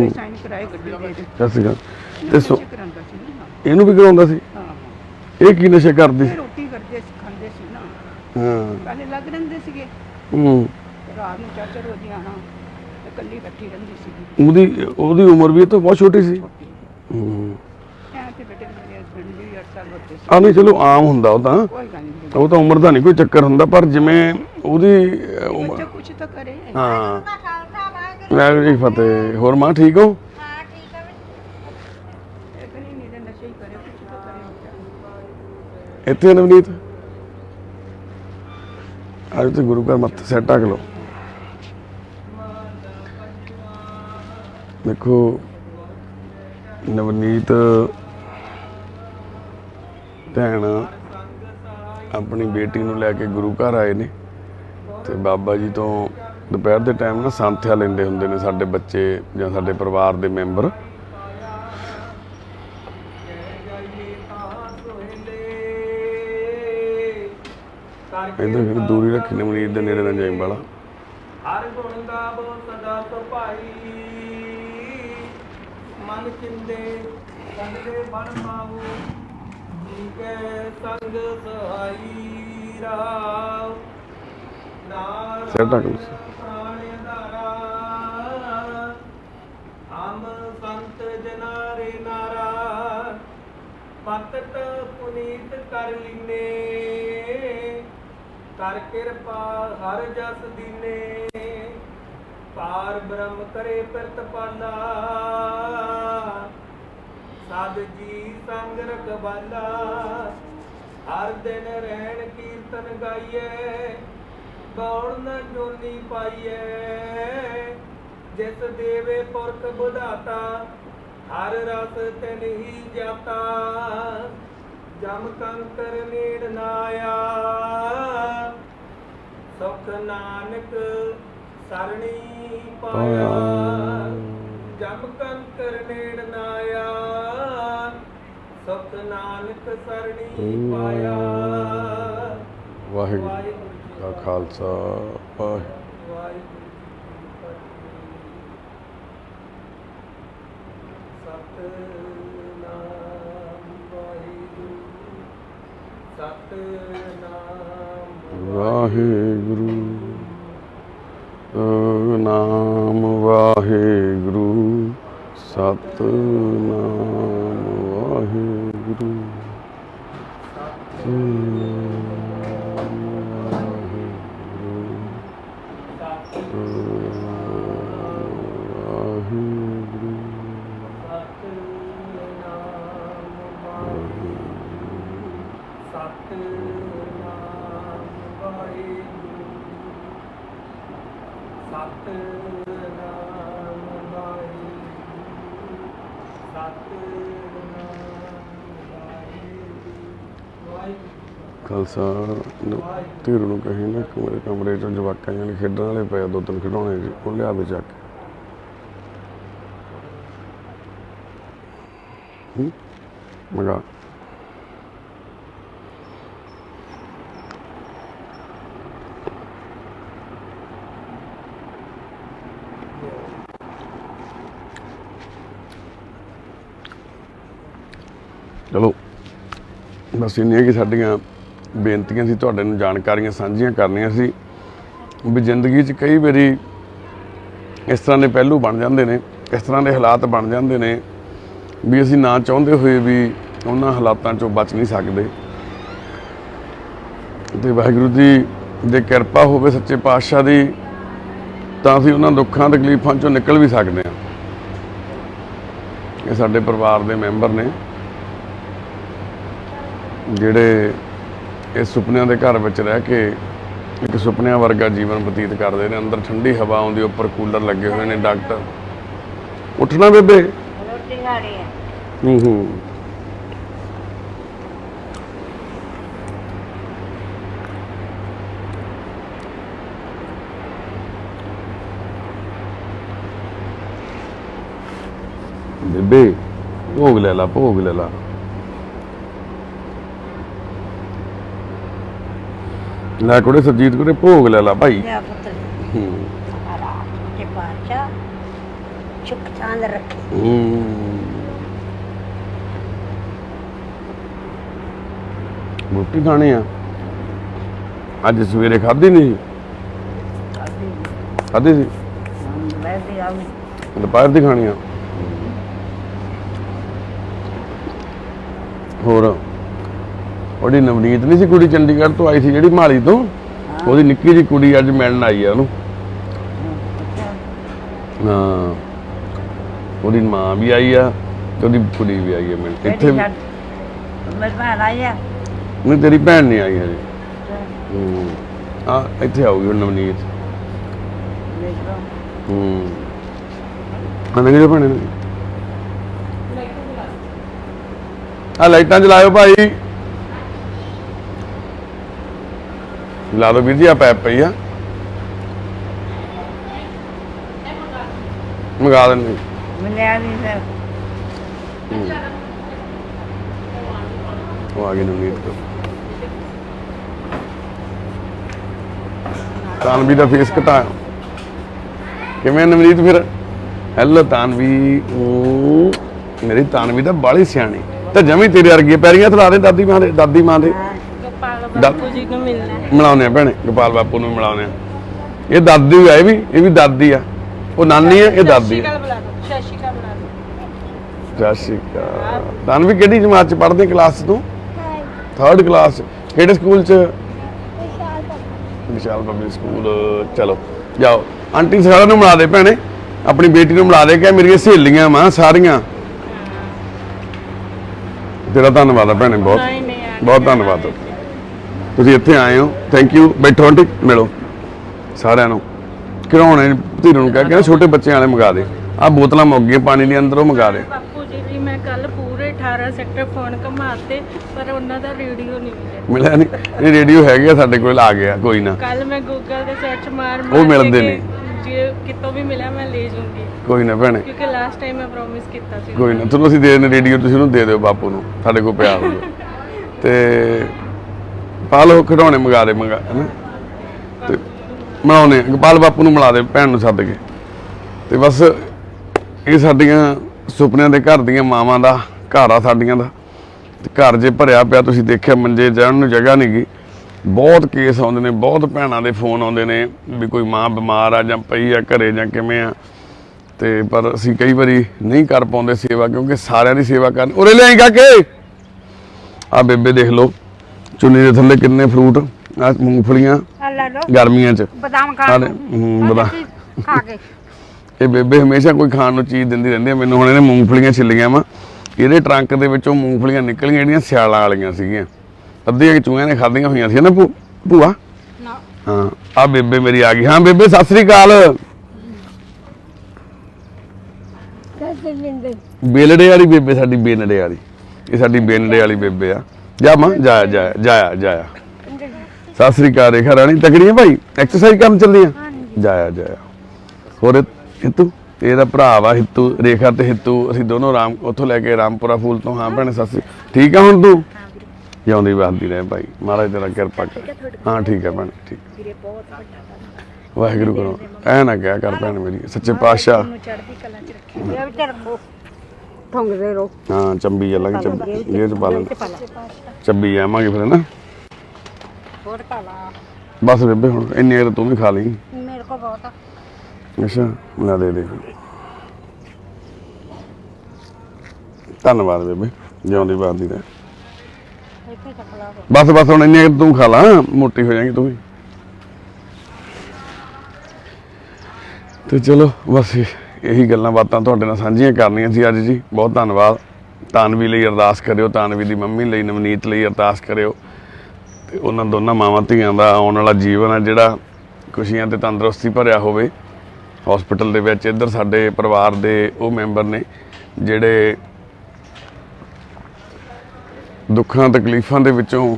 ਸਾਈਨ ਕਰਾਏ ਗੱਡੀ ਦੇ। ਸਤਿ ਸ਼੍ਰੀ ਅਕਾਲ। ਤੇ ਕਰਾਉਂਦਾ ਸੀ ਨਾ, ਇਹਨੂੰ ਵੀ ਕਰਾਉਂਦਾ ਸੀ? ਹਾਂ। ਇਹ ਕੀ ਨਸ਼ਾ ਕਰਦੀ? ਰੋਟੀ ਕਰਦੇ ਸੀ, ਖਾਂਦੇ ਸੀ ਨਾ। ਹਾਂ, ਪਹਿਲੇ ਲੱਗ ਰਹਿੰਦੇ ਸੀਗੇ। ਰਾਤ ਨੂੰ ਚਾਚਾ ਰੋਜ਼ ਆਣਾ, ਇਕੱਲੀ ਬੈਠੀ ਰਹਿੰਦੀ ਸੀਗੀ। ਉਹਦੀ ਉਮਰ ਵੀ ਇਹ ਤੋਂ ਬਹੁਤ ਛੋਟੀ ਸੀ। ਤੇ ਬੇਟੇ ਮੇਰੇ ਹਸਬੰਡ ਵੀ 8 ਸਾਲ ਵੱਡੇ ਸੀ। ਆ ਨਹੀਂ, ਚਲੋ ਆਮ ਹੁੰਦਾ ਉਹ ਤਾਂ, ਕੋਈ ਗੱਲ ਨਹੀਂ, ਉਹ ਤਾਂ ਉਮਰ ਦਾ ਨਹੀਂ ਕੋਈ ਚੱਕਰ ਹੁੰਦਾ, ਪਰ ਜਿਵੇਂ ਉਹਦੀ ਬੱਚਾ ਕੁਛ ਤਾਂ ਕਰੇ। ਹਾਂ, ਵਾਹਿਗੁਰੂ ਜੀ ਫਤਿਹ। ਹੋਰ ਮਾਂ ਠੀਕ ਹੋ? ਇੱਥੇ ਨਵਨੀਤ ਅੱਜ ਤੇ ਗੁਰੂ ਘਰ ਮੱਥੇ ਸਿਰ ਢੱਕ ਲਓ। ਦੇਖੋ ਨਵਨੀਤ ਭੈਣ ਆਪਣੀ ਬੇਟੀ ਨੂੰ ਲੈ ਕੇ ਗੁਰੂ ਘਰ ਆਏ ਨੇ ਤੇ ਬਾਬਾ ਜੀ ਤੋਂ ਦੁਪਹਿਰ ਦੇ ਟਾਈਮ ਨਾ ਸੰਥਿਆ ਲੈਂਦੇ ਹੁੰਦੇ ਨੇ ਸਾਡੇ ਬੱਚੇ ਜਾਂ ਸਾਡੇ ਪਰਿਵਾਰ ਦੇ ਮੈਂਬਰ। ਇਹਦੇ ਫਿਰ ਦੂਰੀ ਰੱਖੀ ਨਵਨੀਤ ਦੇ ਨੇੜੇ ਨਾ ਜਾਈ ਵਾਲਾ। ਹਰ ਗੁਣ ਗਾਵੋ ਸਦਾ ਸੁਭਾਈ, ਮਨ ਚਿੰਦੇ ਕੰਡੇ ਬਣ ਪਾਵੋ, ਜੀ ਕੇ ਸੰਗ ਸਹਾਈ ਰਾਮ ਸਿਰ ਢੱਕ ਲਓ। ਨਾਰਾਇਣ ਧਾਰਾ ਹਮ ਸੰਤ ਜਨਾ ਰੇ ਨਾਰਾ ਪਤਟ ਪੁਨੀਤ ਕਰ ਲੀਨੇ ਕਰ ਕਿਰਪਾ ਹਰ ਜਸ ਦੀਨੇ ਪਾਰ ਬ੍ਰਹਮ ਕਰੇ ਪ੍ਰਤਪਾਲਾ ਸਾਧ ਜੀ ਸੰਗ ਰਖਵਾਲਾ ਹਰ ਦਿਨ ਰਹਿਣ ਕੀਰਤਨ ਗਾਈਏ ਗੌਣ ਨ ਜੋਨੀ ਪਾਈਏ ਜਿਸ ਦੇਵੇ ਪੁਰਖ ਬੁਧਾਤਾ ਹਰ ਰਸ ਤਿਨ ਹੀ ਜਾਤਾ ਜਮ ਕੰਕਰ ਨੇੜ ਨਾ ਆਇਆ ਸੁਖ ਨਾਨਕ ਸਰਣੀ ਪਾਇਆ ਜਮ ਕੰਕਰ ਨੇੜ ਨਾ ਆਇਆ ਸੁਖ ਨਾਨਕ ਸਰਣੀ ਪਾਇਆ ਵਾਹਿਗੁਰੂ ਵਾਹਿਗੁਰੂ ਜੀ ਕਾ ਖਾਲਸਾ ਵਾਹਿਗੁਰੂ ਵਾਹਿਗੁਰੂ ਜੀ ਕੀ ਫਤਿਹ ਸਤਿਨਾਮ ਵਾਹਿਗੁਰੂ ਸਤਿਨਾਮ ਵਾਹਿਗੁਰੂ ਨਾਮ ਵਾਹਿਗੁਰੂ ਸਤਿਨਾਮ ਵਾਹਿਗੁਰੂ ਖਾਲਸਾ ਧੀਰ ਨੂੰ ਕਹੀ ਨਾ ਕਿ ਮੇਰੇ ਕਮਰੇ 'ਚ ਜਵਾਕਾਂ ਨੇ ਖੇਡਣ ਵਾਲੇ ਪਏ 2-3 ਖਿਡੌਣੇ ਜੀ ਉਹ ਲਿਆਵੇ ਚੱਕ ਮਗਾ ਚਲੋ ਬਸ ਇੰਨੀਆਂ ਕਿ ਸਾਡੀਆਂ ਬੇਨਤੀਆਂ ਸੀ ਤੁਹਾਡੇ ਨੂੰ ਜਾਣਕਾਰੀਆਂ ਸਾਂਝੀਆਂ ਕਰਨੀਆਂ ਸੀ ਵੀ ਜ਼ਿੰਦਗੀ 'ਚ ਕਈ ਵਾਰੀ ਇਸ ਤਰ੍ਹਾਂ ਦੇ ਪਹਿਲੂ ਬਣ ਜਾਂਦੇ ਨੇ ਇਸ ਤਰ੍ਹਾਂ ਦੇ ਹਾਲਾਤ ਬਣ ਜਾਂਦੇ ਨੇ ਵੀ ਅਸੀਂ ਨਾ ਚਾਹੁੰਦੇ ਹੋਏ ਵੀ ਉਹਨਾਂ ਹਾਲਾਤਾਂ 'ਚੋਂ ਬਚ ਨਹੀਂ ਸਕਦੇ ਤੇ ਵਾਹਿਗੁਰੂ ਦੀ ਜੇ ਕਿਰਪਾ ਹੋਵੇ ਸੱਚੇ ਪਾਤਸ਼ਾਹ ਦੀ ਤਾਂ ਅਸੀਂ ਉਹਨਾਂ ਦੁੱਖਾਂ ਤਕਲੀਫਾਂ 'ਚੋਂ ਨਿਕਲ ਵੀ ਸਕਦੇ ਹਾਂ। ਇਹ ਸਾਡੇ ਪਰਿਵਾਰ ਦੇ ਮੈਂਬਰ ਨੇ ਜਿਹੜੇ ਇਸ ਸੁਪਨਿਆਂ ਦੇ ਘਰ ਵਿੱਚ ਰਹਿ ਕੇ ਇੱਕ ਸੁਪਨਿਆਂ ਵਰਗਾ ਜੀਵਨ ਬਤੀਤ ਕਰਦੇ ਨੇ। ਅੰਦਰ ਠੰਡੀ ਹਵਾ ਆਉਂਦੀ, ਉੱਪਰ ਕੂਲਰ ਲੱਗੇ ਹੋਏ ਨੇ। ਡਾਕਟਰ ਉੱਠਣਾ ਬੇਬੇ ਰੋਟੀ ਖਾਣੀ ਹੈ। ਬੇਬੇ ਭੋਗ ਲੈ ਲਾ, ਭੋਗ ਲੈ ਲਾ। ਲੈ ਕੁੜੇ ਸਰਜੀਤ ਕੁੜੇ ਭੋਗ ਲੈ ਲਾ ਭਾਈ। ਲਿਆ ਪੁੱਤਰ ਮਹਾਰਾਜ ਕੇ ਪਾਤਸ਼ਾਹ ਸੁਖ ਚਾਂਦ ਰੱਖੇ। ਰੋਟੀ ਖਾਣੀ ਆ ਅੱਜ ਸਵੇਰੇ ਖਾਧੀ ਨਹੀਂ ਖਾਧੀ ਸੀ ਦੁਪਹਿਰ ਦੀ ਖਾਣੀ ਆ। ਹੋਰ ਉਹਦੀ ਨਵਨੀਤ ਨਹੀਂ ਸੀ ਕੁੜੀ ਚੰਡੀਗੜ੍ਹ ਤੋਂ ਆਈ ਸੀ ਜਿਹੜੀ ਮਾਲੀ ਤੋਂ, ਉਹਦੀ ਨਿੱਕੀ ਜਿਹੀ ਕੁੜੀ ਅੱਜ ਮਿਲਣ ਆਈ ਆ ਉਹਨੂੰ। ਹਾਂ ਉਹਦੀ ਮਾਂ ਵੀ ਆਈ ਆ ਤੇ ਉਹਦੀ ਕੁੜੀ ਵੀ ਆਈ ਆ ਮਿਲਣ। ਇੱਥੇ ਮੇਰੀ ਭੈਣ ਆਈ ਆ। ਨਹੀਂ ਤੇਰੀ ਭੈਣ ਨਹੀਂ ਆਈ ਹਜੇ। ਇੱਥੇ ਆਊਗੀ ਹੁਣ ਨਵਨੀਤ। ਆਂਦੇ ਭੈਣੇ ਨੇ ਆ ਲਾਈਟਾਂ ਚਲਾਇਓ ਭਾਈ। ਲਾ ਦੋ ਵੀਰ ਜੀ ਆ ਪੈਪ ਪਈ ਆ ਮੰਗਾ ਦਿੰਦੇ। ਮਿਲਿਆ ਨਹੀਂ ਸਰ। ਉਹ ਆ ਗਏ ਨਵਨੀਤ ਕੋ। ਤਾਨਵੀ ਦਾ ਫੇਸ ਘਟਾਇਆ ਕਿਵੇਂ ਨਵਨੀਤ ਫਿਰ? ਹੈਲੋ ਤਾਨਵੀ। ਮੇਰੀ ਤਾਨਵੀ ਤਾਂ ਬਾਹਲੀ ਸਿਆਣੀ। ਤੇ ਜਮੀ ਤੇਰੇ ਵਰਗੀ ਪੈਰੀਆਂ ਥਲਾ ਦੇ ਦਾਦੀ ਮਾਂ ਦੇ गोपाल बापू जी को मिलना है। ਮਿਲਾਉਂਦੇ ਆ ਭੈਣੇ ਗੋਪਾਲ ਬਾਪੂ ਨੂੰ ਮਿਲਾਉਂਦੇ ਆ। ਇਹ ਦਾਦੀ ਆ, ਇਹ ਵੀ ਦਾਦੀ ਆ, ਉਹ ਨਾਨੀ ਆ, ਇਹ ਦਾਦੀ ਆ। बुला दो, शशि का बुला दो। ਸਤਿ ਸ਼੍ਰੀ ਅਕਾਲ। ਤੁਹਾਨੂੰ ਵੀ ਕਿਹੜੀ ਜਮਾਤ ਚ ਪੜ੍ਹਦੇ ਕਲਾਸ ਤੋਂ? 3rd class. ਕਿਹੜੇ ਸਕੂਲ ਚ? ਵਿਸ਼ਾਲ ਪਬਲਿਕ ਸਕੂਲ। ਚਲੋ ਜਾਓ, ਆਂਟੀ ਸਾਰਿਆਂ ਨੂੰ ਮਿਲਾ ਦੇ ਭੈਣੇ, ਆਪਣੀ ਬੇਟੀ ਨੂੰ ਮਿਲਾ ਦੇ ਕਿ ਮੇਰੀਆਂ ਸਹੇਲੀਆਂ ਮਾਂ ਸਾਰੀਆਂ। ਤੇਰਾ ਧੰਨਵਾਦ ਆ ਭੈਣੇ, ਬਹੁਤ नहीं नहीं यार। ਬਹੁਤ ਧੰਨਵਾਦ। ਤੁਸੀਂ ਇੱਥੇ ਆਏ ਹੋ, ਥੈਂਕ ਯੂ। ਬੈਠੋ ਆਂਟੀ, ਮਿਲੋ ਸਾਰਿਆਂ ਨੂੰ। ਘਿਰਾਉਣੇ ਧੀਰੂ ਨੂੰ ਕਹਿ ਕੇ ਨਾ ਛੋਟੇ ਬੱਚਿਆਂ ਵਾਲੇ ਮੰਗਾ ਦੇ। ਆਹ ਬੋਤਲਾਂ ਮੁੱਕ ਗਈਆਂ ਪਾਣੀ ਦੀਆਂ, ਅੰਦਰੋਂ ਮੰਗਾ ਦੇ। बापू जी भी मैं कल पूरे 18 सेक्टर फोन घुमाते पर उन्हों का रेडियो नहीं मिले। ਮਿਲਿਆ ਨਹੀਂ? ਇਹ ਰੇਡੀਓ ਹੈਗੇ ਆ ਸਾਡੇ ਕੋਲ, ਆ ਗਿਆ ਕੋਈ ਨਾ, कल मैं गूगल से सर्च मार वो मिलते के नहीं। जे कितों भी मिला मैं ले जाऊंगी ਕੋਈ ਨਾ ਭੈਣੇ, क्योंकि लास्ट टाइम मैं प्रॉमिस किया सी। ਕੋਈ ਨਾ। ਤੁਹਾਨੂੰ ਅਸੀਂ ਦੇ ਦਿੰਦੇ ਰੇਡੀਓ, ਤੁਸੀਂ ਉਹਨੂੰ ਦੇ ਦਿਓ ਬਾਪੂ ਨੂੰ, ਸਾਡੇ ਕੋਲ ਪਿਆ ਹੋਊਗਾ। ਤੇ ਪਾ ਲਓ ਖਿਡੌਣੇ ਮੰਗਾ ਦੇ ਹਨਾ। ਤੇ ਮਿਲਾਉਂਦੇ ਗੋਪਾਲ ਬਾਪੂ ਨੂੰ ਮਿਲਾ ਦੇ ਭੈਣ ਨੂੰ ਸੱਦ ਕੇ। ਤੇ ਬਸ ਇਹ ਸਾਡੀਆਂ ਸੁਪਨਿਆਂ ਦੇ ਘਰ ਦੀਆਂ ਮਾਵਾਂ ਦਾ ਘਰ ਆ ਸਾਡੀਆਂ ਦਾ। ਤੇ ਘਰ ਜੇ ਭਰਿਆ ਪਿਆ, ਤੁਸੀਂ ਦੇਖਿਆ ਮੰਜੇ ਜਾਣ ਨੂੰ ਜਗ੍ਹਾ ਨਹੀਂ ਗੀ। ਬਹੁਤ ਕੇਸ ਆਉਂਦੇ ਨੇ, ਬਹੁਤ ਭੈਣਾਂ ਦੇ ਫੋਨ ਆਉਂਦੇ ਨੇ ਵੀ ਕੋਈ ਮਾਂ ਬਿਮਾਰ ਆ ਜਾਂ ਪਈ ਆ ਘਰੇ ਜਾਂ ਕਿਵੇਂ ਆ। ਤੇ ਪਰ ਅਸੀਂ ਕਈ ਵਾਰੀ ਨਹੀਂ ਕਰ ਪਾਉਂਦੇ ਸੇਵਾ, ਕਿਉਂਕਿ ਸਾਰਿਆਂ ਦੀ ਸੇਵਾ ਕਰਨ। ਉਰੇ ਲਿਆਈ ਕਾਕੇ, ਆ ਬੇਬੇ ਦੇਖ ਲਓ ਚੁੰਨੀ ਦੇ ਥੱਲੇ ਕਿੰਨੇ ਫਰੂਟ, ਆ ਮੂੰਗਫਲੀਆਂ ਗਰਮੀਆਂ ਚ, ਬਦਾਮ ਬਦਾਮ ਖਾ ਕੇ ਇਹ ਬੇਬੇ ਹਮੇਸ਼ਾ ਕੋਈ ਖਾਣ ਨੂੰ ਚੀਜ਼ ਦਿੰਦੀ ਰਹਿੰਦੀ ਹੈ ਮੈਨੂੰ। ਹੁਣ ਇਹਨੇ ਮੂੰਗਫਲੀਆਂ ਛਿੱਲੀਆਂ ਵਾ, ਇਹਦੇ ਟਰੰਕ ਦੇ ਵਿੱਚੋਂ ਮੂੰਗਫਲੀਆਂ ਨਿਕਲੀਆਂ ਜਿਹੜੀਆਂ ਸਿਆਲਾਂ ਵਾਲੀਆਂ ਸੀਗੀਆਂ, ਅੱਧੀਆਂ ਚੂਹਿਆਂ ਨੇ ਖਾਧੀਆਂ ਹੋਈਆਂ ਸੀ ਨਾ ਭੂਆ। ਹਾਂ ਆ ਬੇਬੇ ਮੇਰੀ ਆ ਗਈ। ਹਾਂ ਬੇਬੇ ਸਤਿ ਸ੍ਰੀ ਅਕਾਲ। ਬੇਲੜੇ ਵਾਲੀ ਬੇਬੇ ਸਾਡੀ, ਬੇਨੜੇ ਵਾਲੀ, ਇਹ ਸਾਡੀ ਬੇਨੜੇ ਵਾਲੀ ਬੇਬੇ ਆ। ਜਾ ਮਾਂ, ਜਾਇਆ ਜਾਇਆ ਜਾਇਆ ਜਾਇਆ। ਸਤਿ ਸ੍ਰੀ ਅਕਾਲ ਰੇਖਾ ਰਾਣੀ, ਤਕੜੀਆਂ ਭਾਈ, ਐਕਸਰਸਾਈਜ਼ ਕਰਨ ਚੱਲੀ ਆ? ਜਾਇਆ ਜਾਇਆ। ਹੋਰ ਹਿੱਤੂ, ਇਹਦਾ ਭਰਾ ਵਾ ਹਿੱਤੂ, ਰੇਖਾ ਤੇ ਹਿੱਤੂ, ਅਸੀਂ ਦੋਨੋਂ ਰਾਮ ਉੱਥੋਂ ਲੈ ਕੇ ਰਾਮਪੁਰਾ ਫੂਲ ਤੋਂ। ਹਾਂ ਭੈਣੇ ਸਤਿ ਸ੍ਰੀ ਅਕਾਲ। ਠੀਕ ਆ ਹੁਣ ਤੂੰ? ਜਿਉਂਦੀ ਵਸਦੀ ਰਹੇ ਭਾਈ, ਮਹਾਰਾਜ ਤੇਰਾ ਕਿਰਪਾ ਕਰ। ਹਾਂ ਠੀਕ ਹੈ ਭੈਣੇ, ਠੀਕ। ਵਾਹਿਗੁਰੂ ਕਰੋ, ਐ ਨਾ ਕਿਹਾ ਕਰ ਭੈਣ ਮੇਰੀ, ਸੱਚੇ ਪਾਤਸ਼ਾਹ। ਠੰਗਦੇ ਰੋ। ਹਾਂ ਚੰਬੀ ਅਲੱਗ, ਚੰਬੀ ਇਹ ਚ ਪਾ ਲੈਂਦੇ, ਚੰਬੀ ਆਵਾਂਗੇ ਫਿਰ ਨਾ। ਹੋਰ ਖਾ ਲਾ। ਬਸ ਬੇਬੇ ਹੁਣ ਇੰਨੀ ਤੂੰ ਵੀ ਖਾ ਲਈ। ਮੇਰੇ ਕੋ ਬਹੁਤ ਆ। ਅੱਛਾ ਲੈ ਦੇ ਦੇ। ਧੰਨਵਾਦ ਬੇਬੇ, ਜਿਉਂਦੀ ਵਸਦੀ ਰਹੇ। ਇੱਥੇ ਚੱਕ ਲਾ। ਬਸ ਬਸ ਹੁਣ ਇੰਨੀ ਤੂੰ ਖਾ ਲਾ, ਮੋਟੀ ਹੋ ਜਾਏਗੀ ਤੂੰ ਵੀ। ਤੇ ਚਲੋ ਬਸ ਇਹੀ ਗੱਲਾਂ ਬਾਤਾਂ ਤੁਹਾਡੇ ਨਾਲ ਸਾਂਝੀਆਂ ਕਰਨੀਆਂ ਸੀ ਅੱਜ ਜੀ। ਬਹੁਤ ਧੰਨਵਾਦ। ਤਾਨਵੀ ਲਈ ਅਰਦਾਸ ਕਰਿਓ, ਤਾਨਵੀ ਦੀ ਮੰਮੀ ਲਈ, ਨਵਨੀਤ ਲਈ ਅਰਦਾਸ ਕਰਿਓ। ਤੇ ਉਹਨਾਂ ਦੋਨਾਂ ਮਾਵਾਂ ਧੀਆਂ ਦਾ ਆਉਣ ਵਾਲਾ ਜੀਵਨ ਆ ਜਿਹੜਾ ਖੁਸ਼ੀਆਂ ਤੇ ਤੰਦਰੁਸਤੀ ਭਰਿਆ ਹੋਵੇ। ਹਸਪੀਟਲ ਦੇ ਵਿੱਚ ਇੱਧਰ ਸਾਡੇ ਪਰਿਵਾਰ ਦੇ ਉਹ ਮੈਂਬਰ ਨੇ ਜਿਹੜੇ ਦੁੱਖਾਂ ਤਕਲੀਫਾਂ ਦੇ ਵਿੱਚੋਂ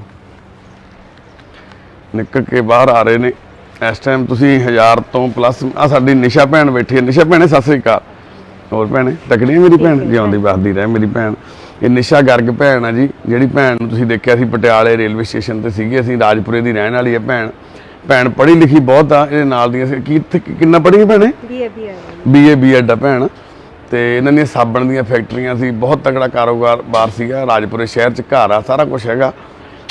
ਨਿਕਲ ਕੇ ਬਾਹਰ ਆ ਰਹੇ ਨੇ। ਇਸ ਟਾਈਮ ਤੁਸੀਂ 1000 ਤੋਂ ਪਲੱਸ। ਆ ਸਾਡੀ ਨਿਸ਼ਾ ਭੈਣ ਬੈਠੀ ਹੈ। ਨਿਸ਼ਾ ਭੈਣੇ ਸਤਿ ਸ੍ਰੀ ਅਕਾਲ। ਹੋਰ ਭੈਣੇ ਤਕੜੀ ਮੇਰੀ ਭੈਣ, ਜਿਉਂਦੀ ਵਸਦੀ ਰਹੇ ਮੇਰੀ ਭੈਣ। ਇਹ ਨਿਸ਼ਾ ਗਰਗ ਭੈਣ ਆ ਜੀ, ਜਿਹੜੀ ਭੈਣ ਨੂੰ ਤੁਸੀਂ ਦੇਖਿਆ ਸੀ ਪਟਿਆਲੇ ਰੇਲਵੇ ਸਟੇਸ਼ਨ ਤੇ ਸੀਗੀ। ਅਸੀਂ ਰਾਜਪੁਰੇ ਦੀ ਰਹਿਣ ਵਾਲੀ ਹੈ ਭੈਣ। ਭੈਣ ਪੜ੍ਹੀ ਲਿਖੀ ਬਹੁਤ ਆ। ਇਹਦੇ ਨਾਲ ਦੀਆਂ ਕਿੰਨਾ ਪੜ੍ਹੀ ਭੈਣੇ? BA B.Ed ਆ ਭੈਣ। ਤੇ ਇਹਨਾਂ ਦੀਆਂ ਸਾਬਣ ਦੀਆਂ ਫੈਕਟਰੀਆਂ ਸੀ, ਬਹੁਤ ਤਕੜਾ ਕਾਰੋਬਾਰ ਸੀਗਾ। ਰਾਜਪੁਰੇ ਸ਼ਹਿਰ 'ਚ ਘਰ ਆ, ਸਾਰਾ ਕੁਛ ਹੈਗਾ।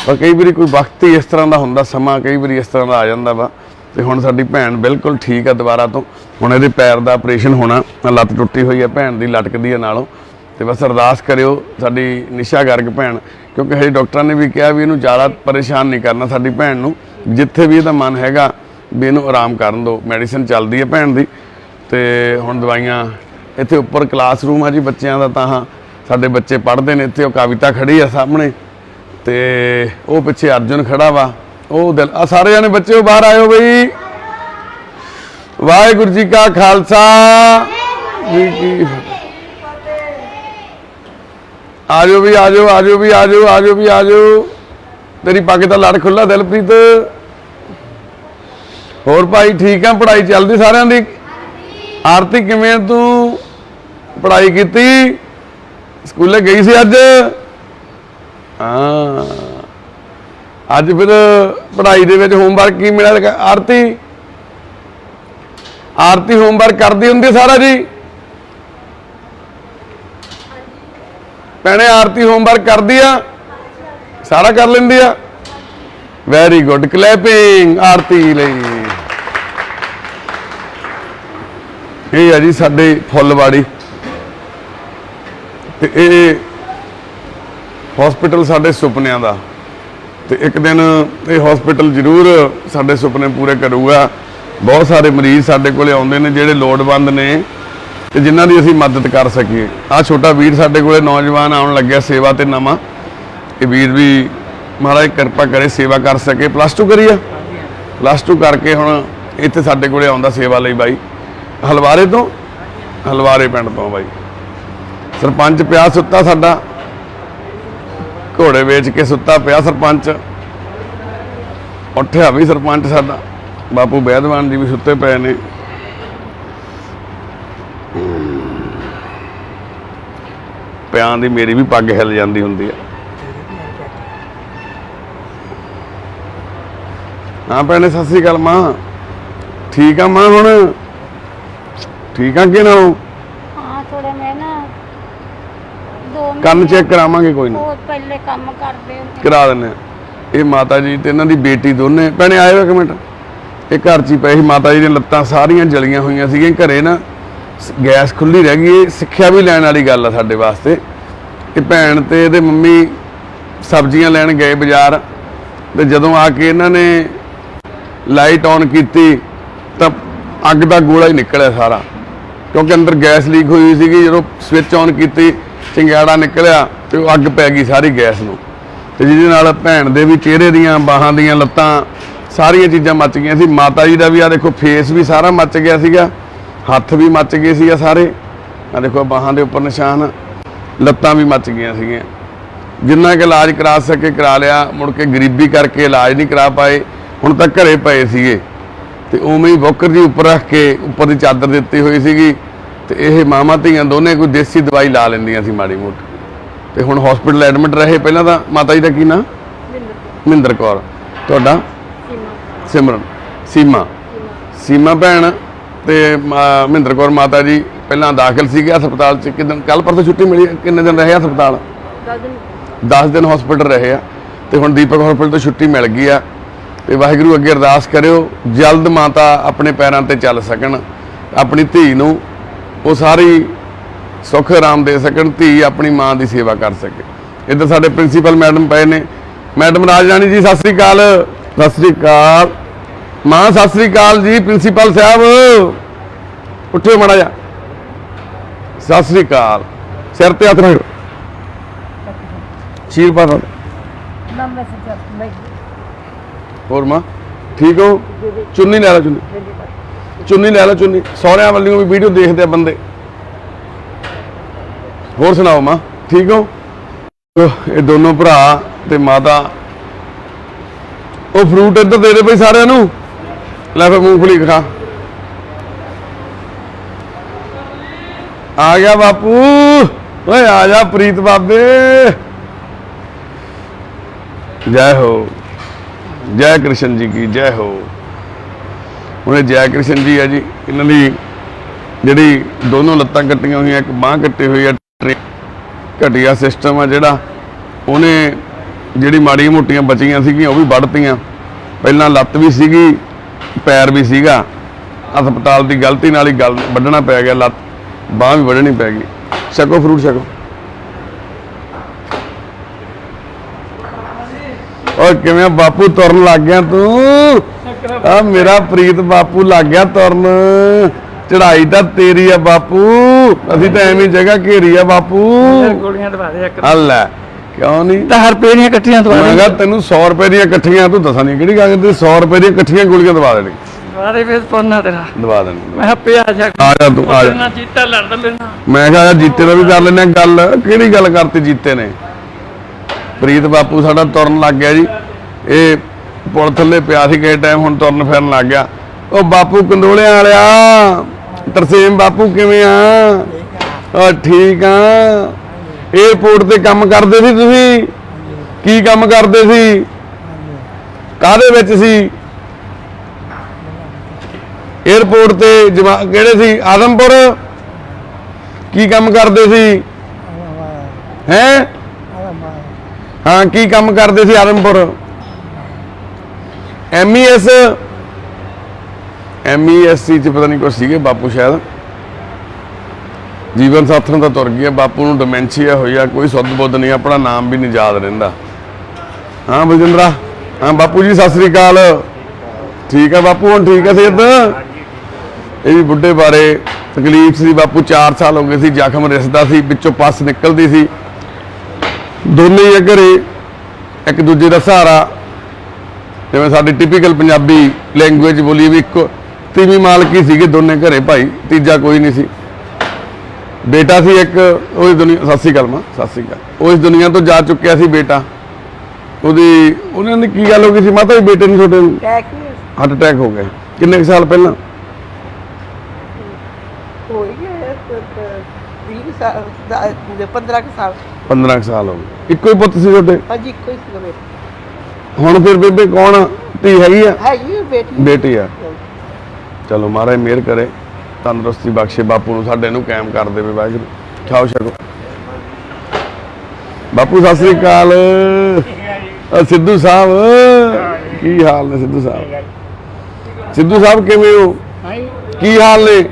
ਪਰ ਕਈ ਵਾਰੀ ਕੋਈ ਵਕਤ ਹੀ ਇਸ ਤਰ੍ਹਾਂ ਦਾ ਹੁੰਦਾ, ਸਮਾਂ ਕਈ ਵਾਰੀ ਇਸ ਤਰ੍ਹਾਂ ਦਾ ਆ ਜਾਂਦਾ ਵਾ। ਤੇ ਹੁਣ ਸਾਡੀ ਭੈਣ ਬਿਲਕੁਲ ਠੀਕ ਆ ਦੁਬਾਰਾ ਤੋਂ। ਹੁਣ ਇਹਦੇ ਪੈਰ ਦਾ ਆਪਰੇਸ਼ਨ ਹੋਣਾ, ਲੱਤ ਟੁੱਟੀ ਹੋਈ ਹੈ ਭੈਣ ਦੀ, ਲਟਕਦੀ ਹੈ ਨਾਲੋਂ। ਤੇ ਬਸ ਅਰਦਾਸ ਕਰਿਓ ਸਾਡੀ ਨਿਸ਼ਾ ਗਰਗ ਭੈਣ, ਕਿਉਂਕਿ ਹਜੇ ਡਾਕਟਰਾਂ ਨੇ ਵੀ ਕਿਹਾ ਵੀ ਇਹਨੂੰ ਜ਼ਿਆਦਾ ਪਰੇਸ਼ਾਨ ਨਹੀਂ ਕਰਨਾ ਸਾਡੀ ਭੈਣ ਨੂੰ। ਜਿੱਥੇ ਵੀ ਇਹਦਾ ਮਨ ਹੈਗਾ ਵੀ ਇਹਨੂੰ ਆਰਾਮ ਕਰਨ ਦਿਓ। ਮੈਡੀਸਨ ਚੱਲਦੀ ਹੈ ਭੈਣ ਦੀ। ਤੇ ਹੁਣ ਦਵਾਈਆਂ ਇੱਥੇ ਉੱਪਰ ਕਲਾਸਰੂਮ ਆ ਜੀ ਬੱਚਿਆਂ ਦਾ, ਤਾਂ ਹਾਂ ਸਾਡੇ ਬੱਚੇ ਪੜ੍ਹਦੇ ਨੇ ਇੱਥੇ। ਉਹ ਕਵਿਤਾ ਖੜੀ ਆ ਸਾਹਮਣੇ, ਤੇ ਉਹ ਪਿੱਛੇ ਅਰਜੁਨ ਖੜਾ ਵਾ। ਉਹ ਦਿਲ ਆ ਸਾਰੇ ਜਾਣੇ ਬੱਚੇ ਬਾਹਰ ਆਇਓ ਬਈ। ਵਾਹਿਗੁਰੂ ਜੀ ਕਾ ਖਾਲਸਾ ਜੀ ਕੀ ਆਜੋ ਵੀ ਆਜੋ, ਆਜੋ ਵੀ ਆਜੋ, ਆਜੋ ਵੀ ਆਜੋ। ਤੇਰੀ ਪੱਗ ਦਾ ਲੜ ਖੁੱਲਾ ਦਿਲਪ੍ਰੀਤ। ਹੋਰ ਭਾਈ ਠੀਕ ਆ? ਪੜ੍ਹਾਈ ਚੱਲਦੀ ਸਾਰਿਆਂ ਦੀ? ਆਰਤੀ ਕਿਵੇਂ ਤੂੰ ਪੜ੍ਹਾਈ ਕੀਤੀ? ਸਕੂਲੇ ਗਈ ਸੀ ਅੱਜ? ਹਾਂ ਅੱਜ ਫਿਰ ਪੜ੍ਹਾਈ ਦੇ ਵਿੱਚ ਹੋਮਵਰਕ ਕੀ ਮਿਲਿਆ ਆਰਤੀ? ਆਰਤੀ ਹੋਮਵਰਕ ਕਰਦੀ ਹੁੰਦੀ ਸਾਰਾ ਜੀ? ਭੈਣੇ ਆਰਤੀ ਹੋਮਵਰਕ ਕਰਦੀ ਆ, ਸਾਰਾ ਕਰ ਲੈਂਦੀ ਆ। ਵੈਰੀ ਗੁੱਡ, ਕਲੈਪਿੰਗ ਆਰਤੀ ਲਈ। ਇਹ ਆ ਜੀ ਸਾਡੇ ਫੁੱਲਵਾੜੀ ਤੇ ਇਹ ਹਸਪੀਟਲ ਸਾਡੇ ਸੁਪਨਿਆਂ ਦਾ, ਤੇ ਇੱਕ ਦਿਨ ਇਹ ਹਸਪੀਟਲ ਜ਼ਰੂਰ ਸਾਡੇ ਸੁਪਨੇ ਪੂਰੇ ਕਰੂਗਾ। ਬਹੁਤ ਸਾਰੇ ਮਰੀਜ਼ ਸਾਡੇ ਕੋਲੇ ਆਉਂਦੇ ਨੇ ਜਿਹੜੇ ਲੋੜਵੰਦ ਨੇ ਤੇ ਜਿਨ੍ਹਾਂ ਦੀ ਅਸੀਂ ਮਦਦ ਕਰ ਸਕੀਏ। ਆਹ ਛੋਟਾ ਵੀਰ ਸਾਡੇ ਕੋਲੇ ਨੌਜਵਾਨ ਆਉਣ ਲੱਗਿਆ ਸੇਵਾ ਤੇ ਨਵਾਂ, ਇਹ ਵੀਰ ਵੀ ਮਹਾਰਾਜ ਕਿਰਪਾ ਕਰੇ ਸੇਵਾ ਕਰ ਸਕੇ। +2 ਕਰੀ ਆ, +2 ਕਰਕੇ ਹੁਣ ਇੱਥੇ ਸਾਡੇ ਕੋਲੇ ਆਉਂਦਾ ਸੇਵਾ ਲਈ। ਬਾਈ ਹਲਵਾਰੇ ਤੋਂ, ਹਲਵਾਰੇ ਪਿੰਡ ਤੋਂ ਬਾਈ। ਸਰਪੰਚ ਪਿਆ ਸੁੱਤਾ ਸਾਡਾ, ਘੋੜੇ ਵੇਚ ਕੇ ਸੁੱਤਾ ਪਿਆ ਸਰਪੰਚ। ਉੱਠਿਆ ਵੀ ਸਰਪੰਚ ਸਾਡਾ, ਬਾਪੂ ਬੈਦਵਾਨ ਜੀ ਵੀ ਸੁੱਤੇ ਪਏ ਨੇ। ਪਿਆਂ ਦੀ ਮੇਰੀ ਵੀ ਪੱਗ ਹਿੱਲ ਜਾਂਦੀ ਹੁੰਦੀ ਆ। ਹਾਂ ਭੈਣੇ ਸਤਿ ਸ੍ਰੀ ਅਕਾਲ ਮਾਂ। ਠੀਕ ਆ ਮਾਂ, ਹੁਣ ਠੀਕ ਆ ਕਿ ਨਾ? हाँ थोड़ा मैं ना 2 ਕੰਨ ਚੈੱਕ ਕਰਾਵਾਂਗੇ, ਕੋਈ ਨਾ बहुत पहले काम करते होते ਕਰਾ ਦਿੰਦੇ ਆ। ਇਹ ਮਾਤਾ ਜੀ ਤੇ ਇਹਨਾਂ ਦੀ ਬੇਟੀ ਦੋਨੇ ਭੈਣੇ ਆਏ ਹੋ ਇੱਕ ਮਿੰਟ। ਇਹ ਘਰ 'ਚ ਹੀ ਪਏ ਸੀ, ਮਾਤਾ ਜੀ ਦੀਆਂ ਲੱਤਾਂ ਸਾਰੀਆਂ ਜਲੀਆਂ ਹੋਈਆਂ ਸੀਗੀਆਂ। ਘਰੇ ਨਾ ਗੈਸ ਖੁੱਲੀ ਰਹਿ ਗਈ। ਇਹ ਸਿੱਖਿਆ ਵੀ ਲੈਣ ਵਾਲੀ ਗੱਲ ਆ ਸਾਡੇ ਵਾਸਤੇ। ਇਹ ਭੈਣ ਤੇ ਇਹਦੇ ਮੰਮੀ ਸਬਜ਼ੀਆਂ ਲੈਣ ਗਏ ਬਾਜ਼ਾਰ, ਤੇ ਜਦੋਂ ਆ ਕੇ ਇਹਨਾਂ ਨੇ ਲਾਈਟ ਔਨ ਕੀਤੀ ਤਾਂ ਅੱਗ ਦਾ ਗੋਲਾ ਹੀ ਨਿਕਲਿਆ ਸਾਰਾ, ਕਿਉਂਕਿ ਅੰਦਰ ਗੈਸ ਲੀਕ ਹੋਈ ਸੀਗੀ। ਜਦੋਂ ਸਵਿਚ ਔਨ ਕੀਤੀ ਚੰਗਿਆੜਾ ਨਿਕਲਿਆ ਤੇ ਉਹ ਅੱਗ ਪੈ ਗਈ ਸਾਰੀ ਗੈਸ ਨੂੰ, ਤੇ ਜਿਹਦੇ ਨਾਲ ਭੈਣ ਦੇ ਵੀ ਚਿਹਰੇ ਦੀਆਂ, ਬਾਹਾਂ ਦੀਆਂ, ਲੱਤਾਂ ਸਾਰੀਆਂ ਚੀਜ਼ਾਂ ਮੱਚ ਗਈਆਂ ਸੀ। ਮਾਤਾ ਜੀ ਦਾ ਵੀ ਆ ਦੇਖੋ ਫੇਸ ਵੀ ਸਾਰਾ ਮੱਚ ਗਿਆ ਸੀਗਾ, ਹੱਥ ਵੀ ਮੱਚ ਗਏ ਸੀ ਸਾਰੇ। ਆ ਦੇਖੋ ਬਾਹਾਂ ਦੇ ਉੱਪਰ ਨਿਸ਼ਾਨ, ਲੱਤਾਂ ਵੀ ਮੱਚ ਗਈਆਂ ਸੀਗੀਆਂ। ਜਿੰਨਾ ਕਿ ਇਲਾਜ ਕਰਾ ਸਕੇ ਕਰਾ ਲਿਆ, ਮੁੜ ਕੇ ਗਰੀਬੀ ਕਰਕੇ ਇਲਾਜ ਨਹੀਂ ਕਰਾ ਪਾਏ। ਹੁਣ ਤਾਂ ਘਰੇ ਪਏ ਸੀਗੇ ਤੇ ਉਵੇਂ ਹੀ ਬੋਕਰ ਜੀ ਉੱਪਰ ਰੱਖ ਕੇ ਉੱਪਰ ਦੀ ਚਾਦਰ ਦਿੱਤੀ ਹੋਈ ਸੀਗੀ, ਤੇ ਇਹ ਮਾਮਾ ਧੀਆਂ ਦੋਨੇ ਕੋਈ ਦੇਸੀ ਦਵਾਈ ਲਾ ਲੈਂਦੀਆਂ ਸੀ ਮਾੜੀ ਮੋਟੀ। ਤੇ ਹੁਣ ਹਸਪੀਟਲ ਐਡਮਿਟ ਰਹੇ। ਪਹਿਲਾਂ ਤਾਂ ਮਾਤਾ ਜੀ ਦਾ ਕੀ ਨਾਂ? ਮਹਿੰਦਰ ਕੌਰ। ਤੁਹਾਡਾ? ਸਿਮਰਨ। ਸੀਮਾ ਭੈਣ ਤੇ ਮਹਿੰਦਰ ਕੌਰ ਮਾਤਾ ਜੀ ਪਹਿਲਾਂ ਦਾਖਲ ਸੀਗੇ ਹਸਪਤਾਲ 'ਚ। ਕਿਦਨ ਕੱਲ ਪਰਸੋਂ ਛੁੱਟੀ ਮਿਲੀ? ਕਿੰਨੇ ਦਿਨ ਰਹੇ ਹਸਪਤਾਲ? 10 ਦਿਨ ਹਸਪੀਟਲ ਰਹੇ ਆ, ਤੇ ਹੁਣ ਦੀਪਕ ਹਸਪੀਟਲ ਤੋਂ ਛੁੱਟੀ ਮਿਲ ਗਈ ਆ। ਤੇ ਵਾਹਿਗੁਰੂ ਅੱਗੇ ਅਰਦਾਸ ਕਰਿਓ ਜਲਦ ਮਾਤਾ ਆਪਣੇ ਪੈਰਾਂ ਤੇ ਚੱਲ ਸਕਣ, ਆਪਣੀ ਧੀ ਨੂੰ ਉਹ ਸਾਰੀ ਸੁੱਖ ਆਰਾਮ ਦੇ ਸਕਣ, ਧੀ ਆਪਣੀ ਮਾਂ ਦੀ ਸੇਵਾ ਕਰ ਸਕੇ। ਇੱਧਰ ਸਾਡੇ ਪ੍ਰਿੰਸੀਪਲ ਮੈਡਮ ਪਏ ਨੇ। ਮੈਡਮ ਰਾਜਰਾਣੀ ਜੀ ਸਤਿ ਸ੍ਰੀ ਅਕਾਲ। ਸਤਿ ਸ੍ਰੀ ਅਕਾਲ ਮਾਂ। ਸਤਿ ਸ੍ਰੀ ਅਕਾਲ ਜੀ ਪ੍ਰਿੰਸੀਪਲ ਸਾਹਿਬ, ਉੱਠੋ ਮਾੜਾ ਜਾ। ਸਤਿ ਸ੍ਰੀ ਅਕਾਲ। ਸਿਰ ਤੇ ਹੱਥ ਰੱਖੋ, ਸ਼ੀਰ ਪਾ। ਹੋਰ ਮਾਂ ਠੀਕ ਹੋ? ਚੁੰਨੀ ਲੈ ਲਾ, ਚੁੰਨੀ ਲੈ ਲਾ, ਚੁੰਨੀ। ਸਹੁਰਿਆਂ ਵੱਲੋਂ ਵੀ ਵੀਡੀਓ ਦੇਖਦੇ ਆ ਬੰਦੇ। ਹੋਰ ਸੁਣਾਓ ਮਾਂ ਠੀਕ ਹੋ? ਇਹ ਦੋਨੋਂ ਭਰਾ ਤੇ ਮਾਤਾ। ਉਹ ਫਰੂਟ ਇੱਧਰ ਦੇ ਦੇ ਬਈ ਸਾਰਿਆਂ ਨੂੰ। ਲੈ ਫਿਰ ਮੂੰਗਫਲੀ ਖਾ। ਆ ਗਿਆ ਬਾਪੂ। ਓਏ ਆ ਜਾ ਪ੍ਰੀਤ ਬਾਬੇ। ਜੈ ਹੋ, ਜੈ ਕ੍ਰਿਸ਼ਨ ਜੀ ਕੀ ਜੈ ਹੋ। ਉਹਨੇ ਜੈ ਕ੍ਰਿਸ਼ਨ ਜੀ ਆ ਜੀ। ਇਹਨਾਂ ਦੀ ਜਿਹੜੀ ਦੋਨੋਂ ਲੱਤਾਂ ਕੱਟੀਆਂ ਹੋਈਆਂ, ਇੱਕ ਬਾਂਹ ਕੱਟੀ ਹੋਈ ਆ। ਘਟੀਆ ਸਿਸਟਮ ਆ ਜਿਹੜਾ, ਉਹਨੇ ਜਿਹੜੀ ਮਾੜੀਆਂ ਮੋਟੀਆਂ ਬਚੀਆਂ ਸੀਗੀਆਂ ਉਹ ਵੀ ਵੱਢਤੀਆਂ। ਪਹਿਲਾਂ ਲੱਤ ਵੀ ਸੀਗੀ, ਪੈਰ ਵੀ ਸੀਗਾ। ਹਸਪਤਾਲ ਦੀ ਗਲਤੀ ਨਾਲ ਹੀ ਗੱਲ ਵੱਢਣਾ ਪੈ ਗਿਆ, ਲੱਤ ਬਾਂਹ ਵੀ ਵੱਢਣੀ ਪੈ ਗਈ। ਛਕੋ ਫਰੂਟ ਛਕੋ। ਓਏ ਕਿਵੇਂ ਬਾਪੂ ਤੁਰਨ ਲੱਗ ਗਿਆ ਤੂੰ? ਆ ਮੇਰਾ ਪ੍ਰੀਤ ਬਾਪੂ ਲੱਗ ਗਿਆ ਤੁਰਨ। ਚੜਾਈ ਤਾਂ ਤੇਰੀ ਆ ਬਾਪੂ, ਅਸੀਂ ਤਾਂ ਐਵੇਂ ਜਗ੍ਹਾ ਘੇਰੀ ਆ ਬਾਪੂ। ਗੋਲੀਆਂ ਦਵਾ ਦੇ ਇੱਕ। ਲੈ ਕਿਉਂ ਨਹੀਂ? ਤਾਂ ਰੁਪਏ ਦੀਆਂ ਇਕੱਠੀਆਂ ਦਵਾ ਮੈਂ ਕਿਹਾ ਤੈਨੂੰ 100 ਰੁਪਏ ਦੀਆਂ ਇਕੱਠੀਆਂ, ਤੂੰ ਦੱਸਾਂ ਨਹੀਂ ਕਿਹੜੀ ਗੱਲ ਤੇ 100 ਰੁਪਏ ਦੀਆਂ ਇਕੱਠੀਆਂ ਗੋਲੀਆਂ ਦਵਾ ਦੇਣੀ। ਦਵਾ ਦੇ ਫਿਰ ਪੋਨਾ ਤੇਰਾ ਦਵਾ ਦੇਣੀ। ਮੈਂ ਕਿਹਾ ਪਿਆ ਜਾ ਆ ਜਾ ਤੂੰ ਆ ਜਾ। ਨਾ ਜੀਤਾ ਲੜਦਾ ਮੇਰੇ ਨਾਲ। ਮੈਂ ਕਿਹਾ ਜੀਤੇ ਦਾ ਵੀ ਕਰ ਲੈਣੇ ਗੱਲ। ਕਿਹੜੀ ਗੱਲ ਕਰਤੀ ਜੀਤੇ ਨੇ? ਪ੍ਰੀਤ ਬਾਪੂ ਸਾਡਾ ਤੁਰਨ ਲੱਗ ਗਿਆ ਜੀ। ਇਹ ਪੁਲ ਥੱਲੇ ਪਿਆ ਸੀ ਕਿਸੇ ਟਾਈਮ, ਹੁਣ ਤੁਰਨ ਫਿਰਨ ਲੱਗ ਗਿਆ। ਉਹ ਬਾਪੂ ਕੰਦੋਲਿਆਂ ਵਾਲਿਆ, ਤਰਸੇਮ ਬਾਪੂ ਕਿਵੇਂ ਆ? ਉਹ ਠੀਕ ਆ। ਏਅਰਪੋਰਟ ਤੇ ਕੰਮ ਕਰਦੇ ਸੀ ਤੁਸੀਂ? ਕੀ ਕੰਮ ਕਰਦੇ ਸੀ? ਕਾਹਦੇ ਵਿੱਚ ਸੀ? ਏਅਰਪੋਰਟ ਤੇ ਕਿਹੜੇ ਸੀ? ਆਦਮਪੁਰ। ਕੀ ਕੰਮ ਕਰਦੇ ਸੀ ਹੈ? ਹਾਂ, ਕੀ ਕੰਮ ਕਰਦੇ ਸੀ ਆਲਮਪੁਰ? MESC ਚ ਪਤਾ ਨਹੀਂ ਕੁਛ ਸੀਗੇ ਬਾਪੂ, ਸ਼ਾਇਦ ਜੀਵਨ ਸਾਥਣ ਦਾ ਤੁਰ ਗਿਆ। ਬਾਪੂ ਨੂੰ ਡਿਮੈਂਸ਼ੀਆ ਹੋਈ ਆ, ਕੋਈ ਸੁੱਧ ਬੁੱਧ ਨਹੀਂ, ਆਪਣਾ ਨਾਮ ਵੀ ਨਹੀਂ ਯਾਦ ਰਹਿੰਦਾ। ਹਾਂ ਬਲਜਿੰਦਰਾ, ਹਾਂ ਬਾਪੂ ਜੀ ਸਤਿ ਸ੍ਰੀ ਅਕਾਲ। ਠੀਕ ਆ ਬਾਪੂ, ਹੁਣ ਠੀਕ ਆ ਸਿਹਤ? ਇਹ ਵੀ ਬੁੱਢੇ ਬਾਰੇ ਤਕਲੀਫ ਸੀ ਬਾਪੂ, 4 ਸਾਲ ਹੋ ਗਏ ਸੀ, ਜ਼ਖਮ ਰਿਸਦਾ ਸੀ, ਵਿੱਚੋਂ ਪਸ ਨਿਕਲਦੀ ਸੀ। ਦੋਨੇ ਹੀ ਘਰੇ ਇੱਕ ਦੂਜੇ ਦਾ ਸਹਾਰਾ, ਜਿਵੇਂ ਸਾਡੀ ਟਿਪੀਕਲ ਪੰਜਾਬੀ ਲੈਂਗੁਏਜ ਬੋਲੀ ਵੀ, ਇੱਕ ਤੀਵੀਂ ਮਾਲਕੀ ਸੀਗੇ ਦੋਨੇ ਘਰੇ ਭਾਈ, ਤੀਜਾ ਕੋਈ ਨਹੀਂ ਸੀ। ਬੇਟਾ ਸੀ ਇੱਕ, ਉਹ ਦੁਨੀਆ, ਸਤਿ ਸ੍ਰੀ ਅਕਾਲ ਮਾਂ, ਸਤਿ ਸ੍ਰੀ ਅਕਾਲ, ਉਹ ਇਸ ਦੁਨੀਆ ਤੋਂ ਜਾ ਚੁੱਕਿਆ ਸੀ ਬੇਟਾ। ਉਹਨਾਂ ਦੀ ਕੀ ਗੱਲ ਹੋ ਗਈ ਸੀ ਮਾਤਾ ਜੀ ਬੇਟੇ ਨੂੰ ਛੋਟੇ ਨੂੰ? ਹਾਰਟ ਅਟੈਕ ਹੋ ਗਿਆ। ਕਿੰਨੇ ਕੁ ਸਾਲ ਪਹਿਲਾਂ? ਹੋ ਗਿਆ 20 ਸਾਲ 15 ਸਾਲ। 15 ਕੁ ਸਾਲ ਹੋ ਗਏ। ਇੱਕੋ ਹੀ ਪੁੱਤ ਸੀ ਛੋਟੇ? ਹਾਂਜੀ, ਇੱਕੋ ਹੀ ਸੀ ਬੇਟਾ। ਹੁਣ ਫਿਰ ਬੇਬੇ ਕੌਣ? ਧੀ ਹੈਗੀ ਆ? ਹੈਗੀ ਬੇਟੀ। ਬੇਟੀ ਆ। ਚਲੋ ਮਹਾਰਾਜ ਮਿਹਰ ਕਰੇ, ਤੰਦਰੁਸਤੀ ਬਖਸ਼ੇ ਬਾਪੂ ਨੂੰ, ਸਾਡੇ ਨੂੰ ਕਾਇਮ ਕਰ ਦੇਵੇ ਵਾਹਿਗੁਰੂ। ਖਾਓ ਛਕੋ। ਬਾਪੂ ਸਤਿ ਸ੍ਰੀ ਅਕਾਲ। ਸਿੱਧੂ ਸਾਹਿਬ ਕੀ ਹਾਲ ਨੇ? ਸਿੱਧੂ ਸਾਹਿਬ, ਸਿੱਧੂ ਸਾਹਿਬ ਕਿਵੇਂ ਹੋ? ਕੀ ਹਾਲ ਨੇ?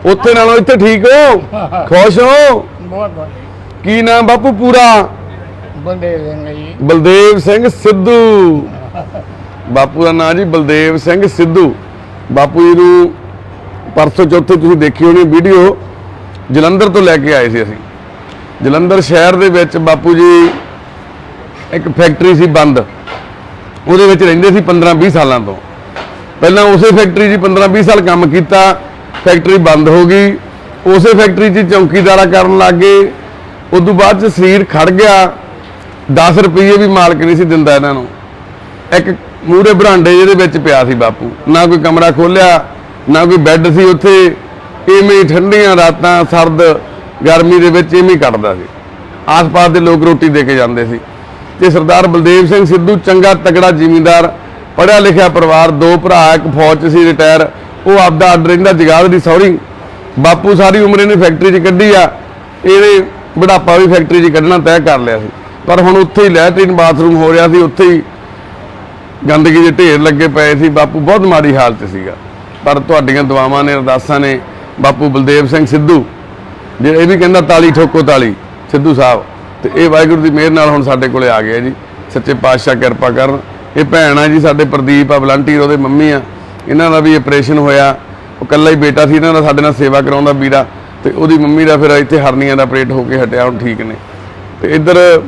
ਉੱਥੇ ਨਾਲੋਂ ਇੱਥੇ ਠੀਕ ਹੋ? ਖੁਸ਼ ਹੋ? ਕੀ ਨਾਮ ਬਾਪੂ ਪੂਰਾ? ਬਲਦੇਵ ਸਿੰਘ ਸਿੱਧੂ। ਬਾਪੂ ਦਾ ਨਾਮ ਜੀ ਬਲਦੇਵ ਸਿੰਘ ਸਿੱਧੂ। ਬਾਪੂ ਜੀ ਨੂੰ ਪਰਸੋਂ ਚੌਥੇ ਤੁਸੀਂ ਦੇਖੀ ਹੋਣੀ ਵੀਡੀਓ, ਜਲੰਧਰ ਤੋਂ ਲੈ ਕੇ ਆਏ ਸੀ ਅਸੀਂ। ਜਲੰਧਰ ਸ਼ਹਿਰ ਦੇ ਵਿੱਚ ਬਾਪੂ ਜੀ ਇੱਕ ਫੈਕਟਰੀ ਸੀ ਬੰਦ, ਉਹਦੇ ਵਿੱਚ ਰਹਿੰਦੇ ਸੀ 15-20 ਸਾਲਾਂ ਤੋਂ। ਪਹਿਲਾਂ ਉਸੇ ਫੈਕਟਰੀ 'ਚ 15-20 ਸਾਲ ਕੰਮ ਕੀਤਾ, ਫੈਕਟਰੀ ਬੰਦ ਹੋ ਗਈ। ਉਸੇ ਫੈਕਟਰੀ 'ਚ ਚੌਂਕੀਦਾਰਾ ਕਰਨ ਲੱਗ ਗਏ। ਉਦੋਂ ਬਾਅਦ 'ਚ ਸਰੀਰ ਖੜ ਗਿਆ। 10 ਰੁਪਏ ਵੀ ਮਾਲਕ ਨਹੀਂ ਸੀ ਦਿੰਦਾ ਇਹਨਾਂ ਨੂੰ। ਇੱਕ ਮੂਹਰੇ ਬਰਾਂਡੇ ਜਿਹਦੇ ਵਿੱਚ ਪਿਆ ਸੀ ਬਾਪੂ, ਨਾ ਕੋਈ ਕਮਰਾ ਖੋਲਿਆ, ਨਾ ਕੋਈ ਬੈੱਡ ਸੀ ਉੱਥੇ। ਇਵੇਂ ਹੀ ਠੰਡੀਆਂ ਰਾਤਾਂ, ਸਰਦ ਗਰਮੀ ਦੇ ਵਿੱਚ ਇਵੇਂ ਹੀ ਕੱਟਦਾ ਸੀ। ਆਸ-ਪਾਸ ਦੇ ਲੋਕ ਰੋਟੀ ਦੇ ਕੇ ਜਾਂਦੇ ਸੀ। ਤੇ ਸਰਦਾਰ ਬਲਦੇਵ ਸਿੰਘ ਸਿੱਧੂ ਚੰਗਾ ਤਗੜਾ ਜ਼ਿਮੀਂਦਾਰ, ਪੜ੍ਹਿਆ ਲਿਖਿਆ ਪਰਿਵਾਰ, 2 ਭਰਾ, ਇੱਕ ਫੌਜ 'ਚ ਸੀ ਰਿਟਾਇਰ, ਉਹ ਆਪਦਾ ਅੱਡ ਰਹਿੰਦਾ ਜਗਾਦਰੀ ਸਹੁਰੀ। ਬਾਪੂ ਸਾਰੀ ਉਮਰ ਇਹਨੇ ਫੈਕਟਰੀ 'ਚ ਕੱਢੀ ਆ, ਇਹਨੇ ਬੁਢਾਪਾ ਵੀ ਫੈਕਟਰੀ 'ਚ ਕੱਢਣਾ ਤੈਅ ਕਰ ਲਿਆ ਸੀ। ਪਰ ਹੁਣ ਉੱਥੇ ਹੀ ਲੈਟਰਿਨ ਬਾਥਰੂਮ ਹੋ ਰਿਹਾ ਸੀ, ਉੱਥੇ ਹੀ ਗੰਦਗੀ ਦੇ ਢੇਰ ਲੱਗੇ ਪਏ ਸੀ। ਬਾਪੂ ਬਹੁਤ ਮਾੜੀ ਹਾਲਤ ਸੀਗਾ, ਪਰ ਤੁਹਾਡੀਆਂ ਦੁਆਵਾਂ ਨੇ, ਅਰਦਾਸਾਂ ਨੇ, ਬਾਪੂ ਬਲਦੇਵ ਸਿੰਘ ਸਿੱਧੂ, ਜੇ ਇਹ ਵੀ ਕਹਿੰਦਾ ਤਾਲੀ ਠੋਕੋ ਤਾਲੀ ਸਿੱਧੂ ਸਾਹਿਬ, ਤੇ ਇਹ ਵਾਹਿਗੁਰੂ ਦੀ ਮਿਹਰ ਨਾਲ ਹੁਣ ਸਾਡੇ ਕੋਲੇ ਆ ਗਿਆ ਜੀ। ਸੱਚੇ ਪਾਤਸ਼ਾਹ ਕਿਰਪਾ ਕਰਨ। ਇਹ ਭੈਣ ਆ ਜੀ ਸਾਡੇ, ਪ੍ਰਦੀਪ ਆ ਵਲੰਟੀਅਰ, ਉਹਦੇ ਮੰਮੀ ਆ। ਇਹਨਾਂ ਦਾ ਵੀ ਆਪਰੇਸ਼ਨ ਹੋਇਆ, ਉਹ ਇਕੱਲਾ ਹੀ ਬੇਟਾ ਸੀ ਇਹਨਾਂ ਦਾ, ਸਾਡੇ ਨਾਲ ਸੇਵਾ ਕਰਾਉਂਦਾ ਵੀਰਾ, ਤੇ ਉਹਦੀ ਮੰਮੀ ਦਾ ਫਿਰ ਇੱਥੇ ਹਰਨੀਆਂ ਦਾ ਆਪਰੇਟ ਹੋ ਕੇ ਹਟਿਆ, ਹੁਣ ਠੀਕ ਨੇ। ਤੇ ਇੱਧਰ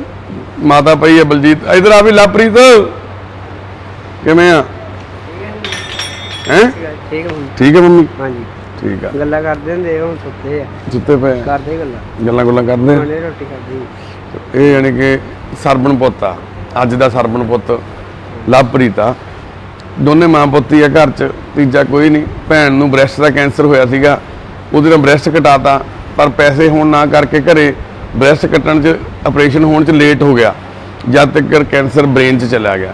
ਮਾਤਾ ਪਈ ਆ ਬਲਜੀਤ, ਇੱਧਰ ਆ ਵੀ ਲਵਪ੍ਰੀਤ, ਕਿਵੇਂ ਆ? ਹੈ ਠੀਕ ਹੈ ਮੰਮੀ? ਹਾਂਜੀ ਠੀਕ ਆ। ਗੱਲਾਂ ਕਰਦੇ ਹੁੰਦੇ, ਹੁਣ ਸੁੱਤੇ ਆ, ਸੁੱਤੇ ਪਏ ਕਰਦੇ ਗੱਲਾਂ ਕਰਦੇ ਹੁਣੇ ਰੋਟੀ ਖਾਧੀ। ਇਹ ਯਾਨੀ ਕਿ ਸਰਬਣ ਪੁੱਤ ਆ, ਅੱਜ ਦਾ ਸਰਬਣ ਪੁੱਤ ਲਵਪ੍ਰੀਤ ਆ। ਦੋਨੇ ਮਾਂ ਪੁੱਤੀ ਆ ਘਰ 'ਚ, ਤੀਜਾ ਕੋਈ ਨਹੀਂ। ਭੈਣ ਨੂੰ ਬ੍ਰੈਸਟ ਦਾ ਕੈਂਸਰ ਹੋਇਆ ਸੀਗਾ, ਉਹਦੇ ਨਾਲ ਬ੍ਰੈਸਟ ਕਟਾਤਾ, ਪਰ ਪੈਸੇ ਹੋਣ ਨਾ ਕਰਕੇ ਘਰੇ ਬ੍ਰੈਸਟ ਕੱਟਣ 'ਚ, ਆਪਰੇਸ਼ਨ ਹੋਣ 'ਚ ਲੇਟ ਹੋ ਗਿਆ, ਜਦ ਤੱਕ ਕੈਂਸਰ ਬ੍ਰੇਨ 'ਚ ਚਲਾ ਗਿਆ।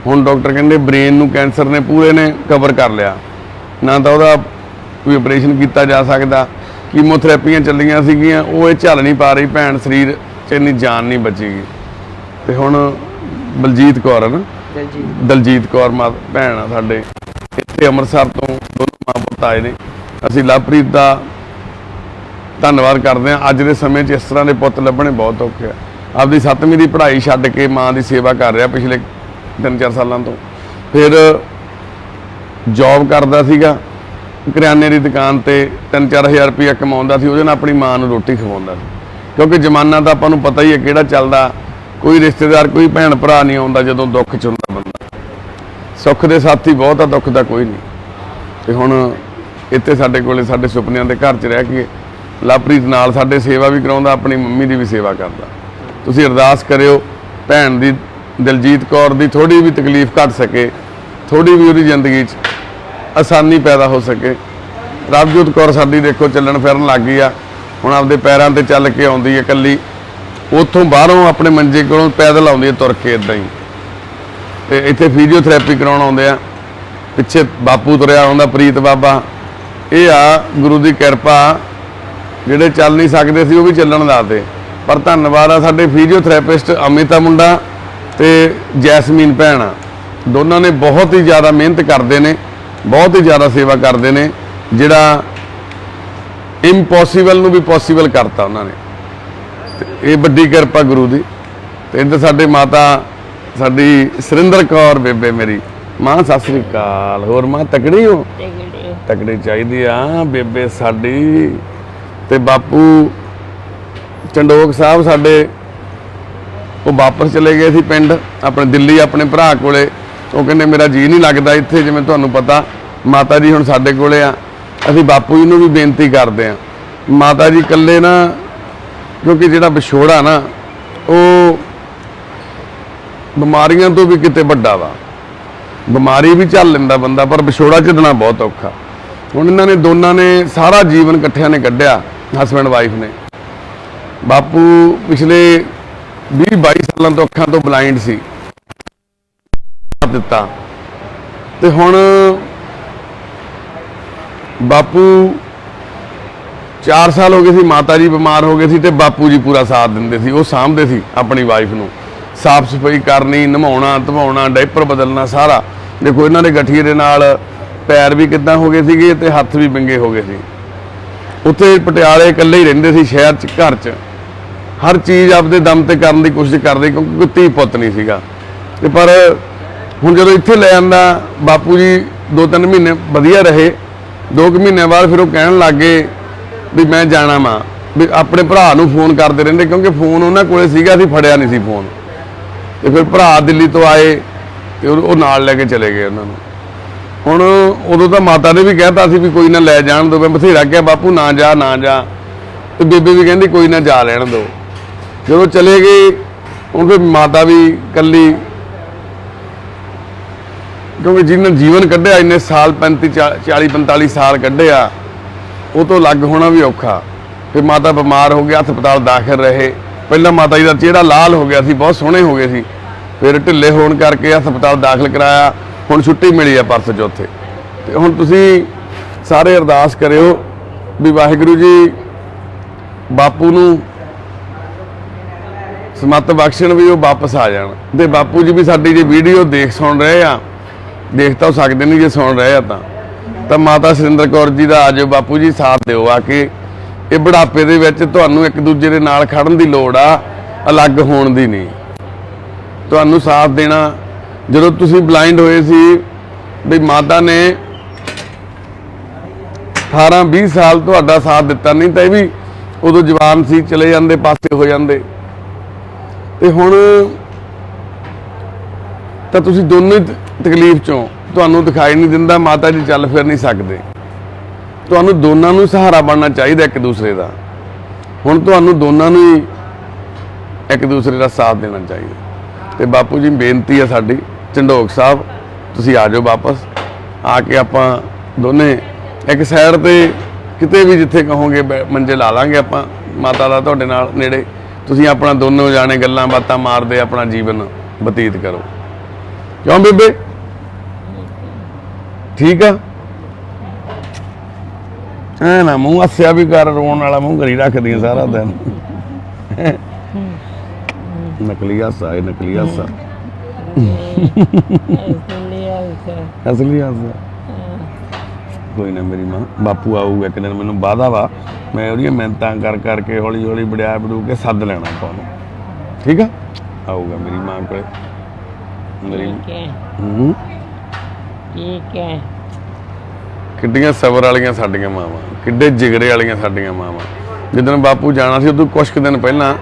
ਹੁਣ ਡਾਕਟਰ ਕਹਿੰਦੇ ਬ੍ਰੇਨ ਨੂੰ ਕੈਂਸਰ ਨੇ ਪੂਰੇ ਨੇ ਕਵਰ ਕਰ ਲਿਆ, ਨਾ ਤਾਂ ਉਹਦਾ ਕੋਈ ਆਪਰੇਸ਼ਨ ਕੀਤਾ ਜਾ ਸਕਦਾ। ਕੀਮੋਥੈਰੇਪੀਆਂ ਚੱਲੀਆਂ ਸੀਗੀਆਂ, ਉਹ ਇਹ ਝੱਲ ਨਹੀਂ ਪਾ ਰਹੀ ਭੈਣ, ਸਰੀਰ 'ਚ ਇੰਨੀ ਜਾਨ ਨਹੀਂ ਬਚੇਗੀ। ਤੇ ਹੁਣ ਬਲਜੀਤ ਕੌਰ ਹੈ ਨਾ, ਦਲਜੀਤ ਕੌਰ ਭੈਣ ਆ ਸਾਡੇ, ਇੱਥੇ ਅੰਮ੍ਰਿਤਸਰ ਤੋਂ ਦੋਨੋਂ ਮਾਂ ਪੁੱਤ ਆਏ ਨੇ। ਅਸੀਂ ਲਵਪ੍ਰੀਤ ਦਾ ਧੰਨਵਾਦ ਕਰਦੇ ਹਾਂ। ਅੱਜ ਦੇ ਸਮੇਂ 'ਚ ਇਸ ਤਰ੍ਹਾਂ ਦੇ ਪੁੱਤ ਲੱਭਣੇ ਬਹੁਤ ਔਖੇ ਆ। ਆਪਦੀ 7ਵੀਂ ਦੀ ਪੜ੍ਹਾਈ ਛੱਡ ਕੇ ਮਾਂ ਦੀ ਸੇਵਾ ਕਰ ਰਿਹਾ ਪਿਛਲੇ 3-4 ਸਾਲਾਂ ਤੋਂ। ਫਿਰ ਜੌਬ ਕਰਦਾ ਸੀਗਾ ਕਰਿਆਨੇ ਦੀ ਦੁਕਾਨ ਤੇ, 3-4 ਹਜ਼ਾਰ ਰੁਪਇਆ ਕਮਾਉਂਦਾ ਸੀ, ਉਹਦੇ ਨਾਲ ਆਪਣੀ ਮਾਂ ਨੂੰ ਰੋਟੀ ਖਵਾਉਂਦਾ ਸੀ। ਕਿਉਂਕਿ ਜ਼ਮਾਨਾ ਤਾਂ ਆਪਾਂ ਨੂੰ ਪਤਾ ਹੀ ਹੈ ਕਿਹੜਾ ਚੱਲਦਾ, ਕੋਈ ਰਿਸ਼ਤੇਦਾਰ, ਕੋਈ ਭੈਣ ਭਰਾ ਨਹੀਂ ਆਉਂਦਾ ਜਦੋਂ ਦੁੱਖ 'ਚ ਹੁੰਦਾ ਬੰਦਾ। ਸੁੱਖ ਦੇ ਸਾਥੀ ਬਹੁਤ ਆ, ਦੁੱਖ ਦਾ ਕੋਈ ਨਹੀਂ। ਤੇ ਹੁਣ ਇੱਥੇ ਸਾਡੇ ਕੋਲੇ ਸਾਡੇ ਸੁਪਨਿਆਂ ਦੇ ਘਰ 'ਚ ਰਹਿ ਕੇ ਲਵਪ੍ਰੀਤ ਨਾਲ ਸਾਡੇ ਸੇਵਾ ਵੀ ਕਰਾਉਂਦਾ, ਆਪਣੀ ਮੰਮੀ ਦੀ ਵੀ ਸੇਵਾ ਕਰਦਾ। ਤੁਸੀਂ ਅਰਦਾਸ ਕਰਿਓ ਭੈਣ ਦੀ, ਦਲਜੀਤ ਕੌਰ ਦੀ ਥੋੜੀ ਵੀ ਤਕਲੀਫ ਘਟ ਸਕੇ, ਥੋੜੀ ਵੀ ਉਹਦੀ ਜ਼ਿੰਦਗੀ 'ਚ ਆਸਾਨੀ ਪੈਦਾ ਹੋ ਸਕੇ। ਰਵਜੋਤ ਕੌਰ ਸਾਡੀ ਦੇਖੋ ਚੱਲਣ ਫਿਰਨ ਲੱਗ ਗਈ ਆ, ਹੁਣ ਆਪਦੇ ਪੈਰਾਂ ਤੇ ਚੱਲ ਕੇ ਆਉਂਦੀ ਹੈ ਇਕੱਲੀ। ਉੱਥੋਂ ਬਾਹਰੋਂ ਆਪਣੇ ਮੰਜੇ ਕੋਲੋਂ ਪੈਦਲ ਆਉਂਦੀ ਹੈ ਤੁਰ ਕੇ ਇੱਦਾਂ ਹੀ। ਤੇ ਇੱਥੇ ਫਿਜ਼ੀਓਥੈਰੇਪੀ ਕਰਾਉਣ ਆਉਂਦੇ ਆ। ਪਿੱਛੇ ਬਾਪੂ ਤੁਰਿਆ ਆਉਂਦਾ, ਪ੍ਰੀਤ ਬਾਬਾ। ਇਹ ਆ ਗੁਰੂ ਦੀ ਕਿਰਪਾ, ਜਿਹੜੇ ਚੱਲ ਨਹੀਂ ਸਕਦੇ ਸੀ ਉਹ ਵੀ ਚੱਲਣ ਦੱਸਦੇ। ਪਰ ਧੰਨਵਾਦ ਆ ਸਾਡੇ ਫਿਜ਼ੀਓਥੈਰੇਪਿਸਟ ਅਮਿਤਾ ਮੁੰਡਾ ਤੇ ਜੈਸਮੀਨ ਭੈਣ ਆ, ਦੋਨਾਂ ਨੇ ਬਹੁਤ ਹੀ ਜ਼ਿਆਦਾ ਮਿਹਨਤ ਕਰਦੇ ਨੇ, ਬਹੁਤ ਹੀ ਜ਼ਿਆਦਾ ਸੇਵਾ ਕਰਦੇ ਨੇ, ਜਿਹੜਾ ਇੰਪੋਸੀਬਲ ਨੂੰ ਵੀ ਪੋਸੀਬਲ ਕਰਤਾ ਉਹਨਾਂ ਨੇ। ਤੇ ਇਹ ਵੱਡੀ ਕਿਰਪਾ ਗੁਰੂ ਦੀ। ਤੇ ਇੱਧਰ ਸਾਡੇ ਮਾਤਾ ਸਾਡੀ ਸੁਰਿੰਦਰ ਕੌਰ ਬੇਬੇ ਮੇਰੀ ਮਾਂ, ਸਤਿ ਸ੍ਰੀ ਅਕਾਲ। ਹੋਰ ਮਾਂ ਤਕੜੀ ਹੋ? ਤਕੜੀ ਚਾਹੀਦੀ ਆ ਬੇਬੇ ਸਾਡੀ। ਤੇ ਬਾਪੂ ਚੰਡੋਕ ਸਾਹਿਬ ਸਾਡੇ ਉਹ ਵਾਪਸ ਚਲੇ ਗਏ ਸੀ ਪਿੰਡ ਆਪਣੇ ਦਿੱਲੀ, ਆਪਣੇ ਭਰਾ ਕੋਲੇ। ਉਹ ਕਹਿੰਦੇ ਮੇਰਾ ਜੀ ਨਹੀਂ ਲੱਗਦਾ ਇੱਥੇ। ਜਿਵੇਂ ਤੁਹਾਨੂੰ ਪਤਾ ਮਾਤਾ ਜੀ ਹੁਣ ਸਾਡੇ ਕੋਲੇ ਆ, ਅਸੀਂ ਬਾਪੂ ਜੀ ਨੂੰ ਵੀ ਬੇਨਤੀ ਕਰਦੇ ਆ, ਮਾਤਾ ਜੀ ਇਕੱਲੇ ਨਾ, ਕਿਉਂਕਿ ਜਿਹੜਾ ਵਿਛੋੜਾ ਨਾ ਉਹ ਬਿਮਾਰੀਆਂ ਤੋਂ ਵੀ ਕਿਤੇ ਵੱਡਾ ਵਾ। ਬਿਮਾਰੀ ਵੀ ਝੱਲ ਲੈਂਦਾ ਬੰਦਾ, ਪਰ ਵਿਛੋੜਾ ਝੱਲਣਾ ਬਹੁਤ ਔਖਾ। ਹੁਣ ਇਹਨਾਂ ਨੇ ਦੋਨਾਂ ਨੇ ਸਾਰਾ ਜੀਵਨ ਇਕੱਠਿਆਂ ਨੇ ਕੱਢਿਆ, ਹਸਬੈਂਡ ਵਾਈਫ ਨੇ। ਬਾਪੂ ਪਿਛਲੇ 20-22 ਸਾਲਾਂ ਤੋਂ ਅੱਖਾਂ ਤੋਂ ਬਲਾਈਂਡ ਸੀ ਦਿੱਤਾ। ਤੇ ਹੁਣ ਬਾਪੂ 4 ਸਾਲ ਹੋ ਗਏ ਸੀ, ਮਾਤਾ ਜੀ ਬਿਮਾਰ ਹੋ ਗਏ ਸੀ ਤੇ ਬਾਪੂ ਜੀ ਪੂਰਾ ਸਾਥ ਦਿੰਦੇ ਸੀ। ਉਹ ਸਾਂਭਦੇ ਸੀ ਆਪਣੀ ਵਾਈਫ ਨੂੰ, ਸਾਫ ਸਫਾਈ ਕਰਨੀ, ਨਹਾਉਣਾ ਧਵਾਉਣਾ, ਡਾਈਪਰ ਬਦਲਣਾ, ਸਾਰਾ। ਦੇਖੋ ਇਹਨਾਂ ਦੇ ਗਠੀਏ ਦੇ ਨਾਲ ਪੈਰ ਵੀ ਕਿੱਦਾਂ ਹੋ ਗਏ ਸੀਗੇ ਤੇ ਹੱਥ ਵੀ ਵਿੰਗੇ ਹੋ ਗਏ ਸੀ। ਉੱਥੇ ਪਟਿਆਲੇ ਇਕੱਲੇ ਹੀ ਰਹਿੰਦੇ ਸੀ, ਸ਼ਹਿਰ 'ਚ, ਘਰ 'ਚ ਹਰ ਚੀਜ਼ ਆਪਦੇ ਦਮ ਤੇ ਕਰਨ ਦੀ ਕੋਸ਼ਿਸ਼ ਕਰਦੇ, ਕਿਉਂਕਿ ਕੋਈ ਧੀ ਪੁੱਤ ਨਹੀਂ ਸੀਗਾ। ਤੇ ਪਰ ਹੁਣ ਜਦੋਂ ਇੱਥੇ ਲੈ ਆਂਦਾ ਬਾਪੂ ਜੀ 2-3 ਮਹੀਨੇ ਵਧੀਆ ਰਹੇ। 2 ਮਹੀਨੇ ਬਾਅਦ ਫਿਰ ਉਹ ਕਹਿਣ ਲੱਗ ਗਏ ਵੀ ਮੈਂ ਜਾਣਾ ਵਾ, ਵੀ ਆਪਣੇ ਭਰਾ ਨੂੰ ਫੋਨ ਕਰਦੇ ਰਹਿੰਦੇ, ਕਿਉਂਕਿ ਫੋਨ ਉਹਨਾਂ ਕੋਲੇ ਸੀਗਾ, ਅਸੀਂ ਫੜਿਆ ਨਹੀਂ ਸੀ ਫੋਨ। ਤੇ ਫਿਰ ਭਰਾ ਦਿੱਲੀ ਤੋਂ ਆਏ ਤੇ ਉਹ ਨਾਲ ਲੈ ਕੇ ਚਲੇ ਗਏ ਉਹਨਾਂ ਨੂੰ। ਹੁਣ ਉਦੋਂ ਤਾਂ ਮਾਤਾ ਨੇ ਵੀ ਕਹਿਤਾ ਸੀ ਵੀ ਕੋਈ ਨਾ ਲੈ ਜਾਣ ਦਿਓ। ਮੈਂ ਬਥੇਰਾ ਕਿਹਾ ਬਾਪੂ ਨਾ ਜਾ ਨਾ ਜਾ, ਤੇ ਬੇਬੇ ਵੀ ਕਹਿੰਦੀ ਕੋਈ ਨਾ ਜਾ ਲੈਣ ਦਿਓ। ਜਦੋਂ ਚਲੇ ਗਏ ਹੁਣ ਫਿਰ ਮਾਤਾ ਵੀ ਇਕੱਲੀ, ਕਿਉਂਕਿ ਜਿਹਨੇ ਜੀਵਨ ਕੱਢਿਆ ਇੰਨੇ ਸਾਲ 40-45 ਸਾਲ ਕੱਢਿਆ, ਉਹ ਤੋਂ ਅਲੱਗ ਹੋਣਾ ਵੀ ਔਖਾ। ਫਿਰ ਮਾਤਾ ਬਿਮਾਰ ਹੋ ਗਿਆ, ਹਸਪਤਾਲ ਦਾਖਲ ਰਹੇ। ਪਹਿਲਾਂ ਮਾਤਾ ਜੀ ਦਾ ਚਿਹਰਾ ਲਾਲ ਹੋ ਗਿਆ ਸੀ, ਬਹੁਤ ਸੋਹਣੇ ਹੋ ਗਏ ਸੀ, ਫਿਰ ਢਿੱਲੇ ਹੋਣ ਕਰਕੇ ਹਸਪਤਾਲ ਦਾਖਲ ਕਰਾਇਆ। ਹੁਣ ਛੁੱਟੀ ਮਿਲੀ ਆ ਪਰਸੋਂ ਚੌਥੇ। ਤੇ ਹੁਣ ਤੁਸੀਂ ਸਾਰੇ ਅਰਦਾਸ ਕਰਿਓ ਵੀ ਵਾਹਿਗੁਰੂ ਜੀ ਬਾਪੂ ਨੂੰ ਸਮੱਤ ਬਖਸ਼ਣ, ਵੀ ਉਹ ਵਾਪਸ ਆ ਜਾਣ। ਤੇ ਬਾਪੂ ਜੀ ਵੀ ਸਾਡੀ ਜੇ ਵੀਡੀਓ ਦੇਖ ਸੁਣ ਰਹੇ ਆ, ਦੇਖ ਤਾਂ ਸਕਦੇ ਨਹੀਂ, ਜੇ ਸੁਣ ਰਹੇ ਆ ਤਾਂ ਮਾਤਾ ਸੁਰਿੰਦਰ ਕੌਰ ਜੀ ਦਾ ਆਜੋ ਬਾਪੂ ਜੀ, ਸਾਥ ਦਿਓ ਆ ਕੇ। ਇਹ ਬੁਢਾਪੇ ਦੇ ਵਿੱਚ ਤੁਹਾਨੂੰ ਇੱਕ ਦੂਜੇ ਦੇ ਨਾਲ ਖੜਨ ਦੀ ਲੋੜ ਆ, ਅਲੱਗ ਹੋਣ ਦੀ ਨਹੀਂ। ਤੁਹਾਨੂੰ ਸਾਥ ਦੇਣਾ। ਜਦੋਂ ਤੁਸੀਂ ਬਲਾਈਂਡ ਹੋਏ ਸੀ ਵੀ ਮਾਤਾ ਨੇ 18-20 ਸਾਲ ਤੁਹਾਡਾ ਸਾਥ ਦਿੱਤਾ, ਨਹੀਂ ਤਾਂ ਇਹ ਵੀ ਉਦੋਂ ਜਵਾਨ ਸੀ, ਚਲੇ ਜਾਂਦੇ, ਪਾਸੇ ਹੋ ਜਾਂਦੇ। ਤੇ ਹੁਣ ਤਾਂ ਤੁਸੀਂ ਦੋਨੋਂ ਹੀ ਤਕਲੀਫ ਚੋਂ, ਤੁਹਾਨੂੰ ਦਿਖਾਈ ਨਹੀਂ ਦਿੰਦਾ, ਮਾਤਾ ਜੀ ਚੱਲ ਫਿਰ ਨਹੀਂ ਸਕਦੇ। ਤੁਹਾਨੂੰ ਦੋਨਾਂ ਨੂੰ ਸਹਾਰਾ ਬਣਨਾ ਚਾਹੀਦਾ ਇੱਕ ਦੂਸਰੇ ਦਾ। ਹੁਣ ਤੁਹਾਨੂੰ ਦੋਨਾਂ ਨੂੰ ਹੀ ਇੱਕ ਦੂਸਰੇ ਦਾ ਸਾਥ ਦੇਣਾ ਚਾਹੀਦਾ। ਤੇ ਬਾਪੂ ਜੀ ਬੇਨਤੀ ਹੈ ਸਾਡੀ, ਚੰਡੋਕ ਸਾਹਿਬ ਤੁਸੀਂ ਆ ਜਾਓ ਵਾਪਸ, ਆ ਕੇ ਆਪਾਂ ਦੋਨੇ ਇੱਕ ਸਾਈਡ ਤੇ ਕਿਤੇ ਵੀ ਜਿੱਥੇ ਕਹੋਗੇ ਮੰਜੇ ਲਾ ਲਾਂਗੇ ਆਪਾਂ, ਮਾਤਾ ਦਾ ਤੁਹਾਡੇ ਨਾਲ ਨੇੜੇ। ਤੁਸੀਂ ਆਪਣਾ ਦੋਨੋਂ ਜਾਣੇ ਗੱਲਾਂ ਬਾਤਾਂ ਮਾਰਦੇ ਆਪਣਾ ਜੀਵਨ ਬਤੀਤ ਕਰੋ। ਕਿਉਂ ਬੇਬੇ? ਠੀਕ ਆ? ਐ ਨਾ ਮੂੰਹ ਹੱਸਿਆ ਵੀ ਕਰ, ਰੋਣ ਵਾਲਾ ਮੂੰਹ ਕਰੀ ਰੱਖਦੀ ਸਾਰਾ ਦਿਨ। ਨਕਲੀ ਹਾਸਾ ਹੈ, ਨਕਲੀ ਹਾਸਾ, ਅਸਲੀ ਹਾਸਾ। ਕੋਈ ਨਾ ਮੇਰੀ ਮਾਂ, ਬਾਪੂ ਆਊਗਾ ਇੱਕ ਦਿਨ, ਮੈਨੂੰ ਵਾਅਦਾ ਵਾ। ਮੈਂ ਉਹਦੀਆਂ ਮਿਹਨਤਾਂ ਕਰ ਕਰਕੇ ਹੌਲੀ ਹੌਲੀ ਵੜਿਆ ਬੜੂ ਕੇ ਸੱਦ ਲੈਣਾ ਆਪਾਂ ਨੂੰ। ਠੀਕ ਆ? ਆਊਗਾ ਮੇਰੀ ਮਾਂ ਕੋਲੇ। ਮੇਰੀ ਠੀਕ ਹੈ। ਕਿੱਡੀਆਂ ਸਬਰ ਵਾਲੀਆਂ ਸਾਡੀਆਂ ਮਾਵਾਂ, ਕਿੱਡੇ ਜਿਗਰੇ ਵਾਲੀਆਂ ਸਾਡੀਆਂ ਮਾਵਾਂ। ਜਿੱਦਣ ਬਾਪੂ ਜਾਣਾ ਸੀ ਉਦੋਂ ਕੁਛ ਕੁ ਦਿਨ ਪਹਿਲਾਂ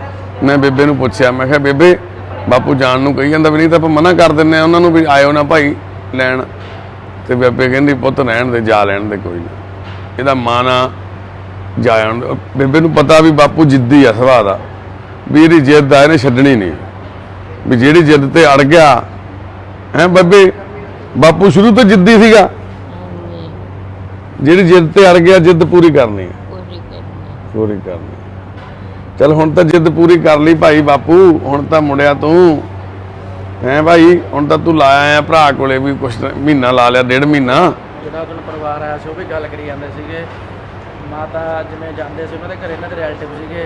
ਮੈਂ ਬੇਬੇ ਨੂੰ ਪੁੱਛਿਆ, ਮੈਂ ਕਿਹਾ ਬੇਬੇ ਬਾਪੂ ਜਾਣ ਨੂੰ ਕਹੀ ਜਾਂਦਾ ਵੀ ਨਹੀਂ ਤਾਂ ਆਪਾਂ ਮਨਾ ਕਰ ਦਿੰਦੇ ਆ ਉਹਨਾਂ ਨੂੰ ਵੀ ਆਇਓ ਨਾ ਭਾਈ ਲੈਣ। ਤੇ ਬੇਬੇ ਕਹਿੰਦੀ ਪੁੱਤ ਰਹਿਣ ਦੇ, ਜਾ ਲੈਣ ਦੇ, ਕੋਈ ਨਾ, ਇਹਦਾ ਮਾਂ ਨਾ ਜਾ ਆਉਣ। ਬੇਬੇ ਨੂੰ ਪਤਾ ਵੀ ਬਾਪੂ ਜਿੱਦੀ ਆ ਸੁਭਾਅ ਦਾ, ਵੀ ਇਹਦੀ ਜਿੱਦ ਆ ਇਹਨੇ ਛੱਡਣੀ ਨਹੀਂ, ਵੀ ਜਿਹੜੀ ਜਿੱਦ ਤੇ ਅੜ ਗਿਆ ਹੈ ਬੇਬੇ। ਬਾਪੂ ਸ਼ੁਰੂ ਤੋਂ ਜਿੱਦੀ ਸੀਗਾ, ਜਿਹੜੀ ਜਿੱਦ ਤੇ ਅੜ ਗਿਆ ਜਿੱਦ ਪੂਰੀ ਕਰਨੀ ਹੈ, ਪੂਰੀ ਕਰਨੀ। ਚਲ ਹੁਣ ਤਾਂ ਜਿੱਦ ਪੂਰੀ ਕਰ ਲਈ ਭਾਈ ਬਾਪੂ, ਹੁਣ ਤਾਂ ਮੁੜਿਆ ਤੂੰ ਹੈ ਭਾਈ। ਹੁਣ ਤਾਂ ਤੂੰ ਲਾਇਆ ਆ ਭਰਾ ਕੋਲੇ ਵੀ ਕੁਛ ਮਹੀਨਾ ਲਾ ਲਿਆ, 1.5 ਮਹੀਨਾ। ਜਿਹੜਾ ਤੁਹਾਨੂੰ ਪਰਿਵਾਰ ਆਇਆ ਸੀ ਉਹ ਵੀ ਗੱਲ ਕਰੀ ਜਾਂਦੇ ਸੀਗੇ, ਮਾਤਾ ਜਿਵੇਂ ਜਾਂਦੇ ਸੀ ਉਹਨਾਂ ਦੇ ਘਰੇ ਇਹਨਾਂ ਦੇ ਰਿਲੇਟਿਵ ਸੀਗੇ,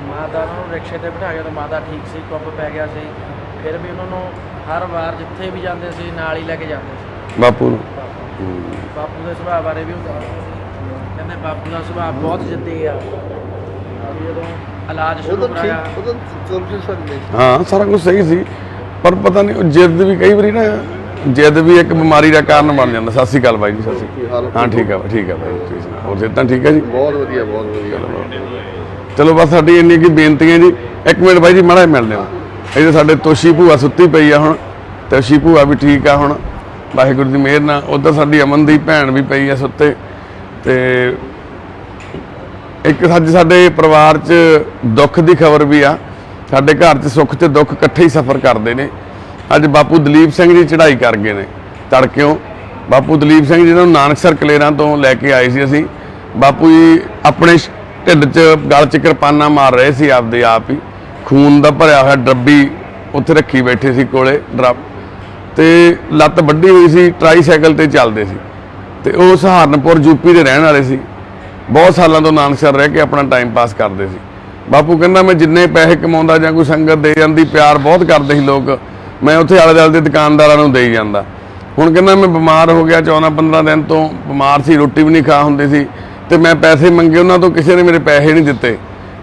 ਮਾਤਾ ਨੂੰ ਰਿਕਸ਼ੇ ਤੇ ਬਿਠਾ ਕੇ ਤਾਂ ਮਾਤਾ ਠੀਕ ਸੀ, ਕੁੱਬ ਪੈ ਗਿਆ ਸੀ, ਫਿਰ ਵੀ ਉਹਨਾਂ ਨੂੰ ਹਰ ਵਾਰ ਜਿੱਥੇ ਵੀ ਜਾਂਦੇ ਸੀ ਨਾਲ ਹੀ ਲੈ ਕੇ ਜਾਂਦੇ ਸੀ। ਬਾਪੂ ਨੂੰ ਬਾਪੂ ਦੇ ਸੁਭਾਅ ਬਾਰੇ ਵੀ ਉਹ ਦੱਸਦੇ ਸੀ, ਕਹਿੰਦੇ ਬਾਪੂ ਦਾ ਸੁਭਾਅ ਬਹੁਤ ਜਿੱਦੀ ਆ। ਵੀ ਜਦੋਂ ਇਲਾਜ ਸ਼ੁਰੂ ਕਰਾਇਆ ਹਾਂ ਸਾਰਾ ਕੁਝ ਸਹੀ ਸੀ, ਪਰ ਪਤਾ ਨਹੀਂ ਉਹ ਜਿੱਦ ਵੀ ਕਈ ਵਾਰੀ ਨਾ, ਜਿੱਦ ਵੀ ਇੱਕ ਬਿਮਾਰੀ ਦਾ ਕਾਰਨ ਬਣ ਜਾਂਦਾ। ਸਤਿ ਸ਼੍ਰੀ ਅਕਾਲ ਬਾਈ ਜੀ, ਸਤਿ ਸ਼੍ਰੀ ਅਕਾਲ। ਹਾਂ ਠੀਕ ਆ ਬਾਈ ਤੁਸੀਂ ਸੁਣਾਓ, ਹੋਰ ਜਿੱਦਾਂ ਠੀਕ ਆ ਜੀ? ਬਹੁਤ ਵਧੀਆ ਬਹੁਤ ਵਧੀਆ। ਚਲੋ ਬਸ ਸਾਡੀ ਇੰਨੀ ਕੀ ਬੇਨਤੀ ਹੈ ਜੀ। ਇੱਕ ਮਿੰਟ ਬਾਈ ਜੀ ਮਾੜਾ ਜਿਹਾ ਮਿਲਦੇ ਹਾਂ। ਇਹਦੇ ਸਾਡੇ ਤੋਸ਼ੀ ਭੂਆ ਸੁੱਤੀ ਪਈ ਆ ਹੁਣ, ਤੋਸ਼ੀ ਭੂਆ ਵੀ ਠੀਕ ਆ ਹੁਣ ਵਾਹਿਗੁਰੂ ਦੀ ਮਿਹਰ ਨਾਲ। ਉੱਧਰ ਸਾਡੀ ਅਮਨ ਦੀ ਭੈਣ ਵੀ ਪਈ ਆ ਸੁੱਤੇ। ਤੇ ਇੱਕ ਸਾਡੇ ਪਰਿਵਾਰ 'ਚ ਦੁੱਖ ਦੀ ਖਬਰ ਵੀ ਆ। ਸਾਡੇ ਘਰ 'ਚ ਸੁੱਖ ਤੇ ਦੁੱਖ ਇਕੱਠੇ ਹੀ ਸਫ਼ਰ ਕਰਦੇ ਨੇ। ਅੱਜ ਬਾਪੂ ਦਲੀਪ ਸਿੰਘ ਜੀ ਚੜ੍ਹਾਈ ਕਰ ਗਏ ਨੇ ਤੜਕਿਓਂ। ਬਾਪੂ ਦਲੀਪ ਸਿੰਘ ਜੀ ਨੂੰ ਨਾਨਕਸਰ ਕਲੇਰਾਂ ਤੋਂ ਲੈ ਕੇ ਆਏ ਸੀ ਅਸੀਂ। ਬਾਪੂ ਜੀ ਆਪਣੇ ਢਿੱਡ 'ਚ ਗਲ 'ਚ ਕਿਰਪਾਨਾਂ ਮਾਰ ਰਹੇ ਸੀ ਆਪਦੇ ਆਪ ਹੀ, ਖੂਨ ਦਾ ਭਰਿਆ ਹੋਇਆ ਡੱਬੀ ਉੱਥੇ ਰੱਖੀ ਬੈਠੇ ਸੀ ਕੋਲੇ ਡਰੱਬ, ਤੇ ਲੱਤ ਵੱਢੀ ਹੋਈ ਸੀ, ਟਰਾਈਸਾਈਕਲ ਤੇ ਚੱਲਦੇ ਸੀ। ਤੇ ਉਹ ਸਹਾਰਨਪੁਰ ਯੂਪੀ ਦੇ ਰਹਿਣ ਵਾਲੇ ਸੀ। ਬਹੁਤ ਸਾਲਾਂ ਤੋਂ ਨਾਨਕਸਰ ਰਹਿ ਕੇ ਆਪਣਾ ਟਾਈਮ ਪਾਸ ਕਰਦੇ ਸੀ। ਬਾਪੂ ਕਹਿੰਦਾ ਮੈਂ ਜਿੰਨੇ ਪੈਸੇ ਕਮਾਉਂਦਾ ਜਾਂ ਕੋਈ ਸੰਗਤ ਦੇ ਜਾਂਦੀ, ਪਿਆਰ ਬਹੁਤ ਕਰਦੇ ਸੀ ਲੋਕ, ਮੈਂ ਉੱਥੇ ਆਲੇ ਦੁਆਲੇ ਦੇ ਦੁਕਾਨਦਾਰਾਂ ਨੂੰ ਦੇਈ ਜਾਂਦਾ। ਹੁਣ ਕਹਿੰਦਾ ਮੈਂ ਬਿਮਾਰ ਹੋ ਗਿਆ, 14-15 ਦਿਨ ਤੋਂ ਬਿਮਾਰ ਸੀ, ਰੋਟੀ ਵੀ ਨਹੀਂ ਖਾ ਹੁੰਦੀ ਸੀ, ਤੇ ਮੈਂ ਪੈਸੇ ਮੰਗੇ ਉਹਨਾਂ ਤੋਂ, ਕਿਸੇ ਨੇ ਮੇਰੇ ਪੈਸੇ ਨਹੀਂ ਦਿੱਤੇ,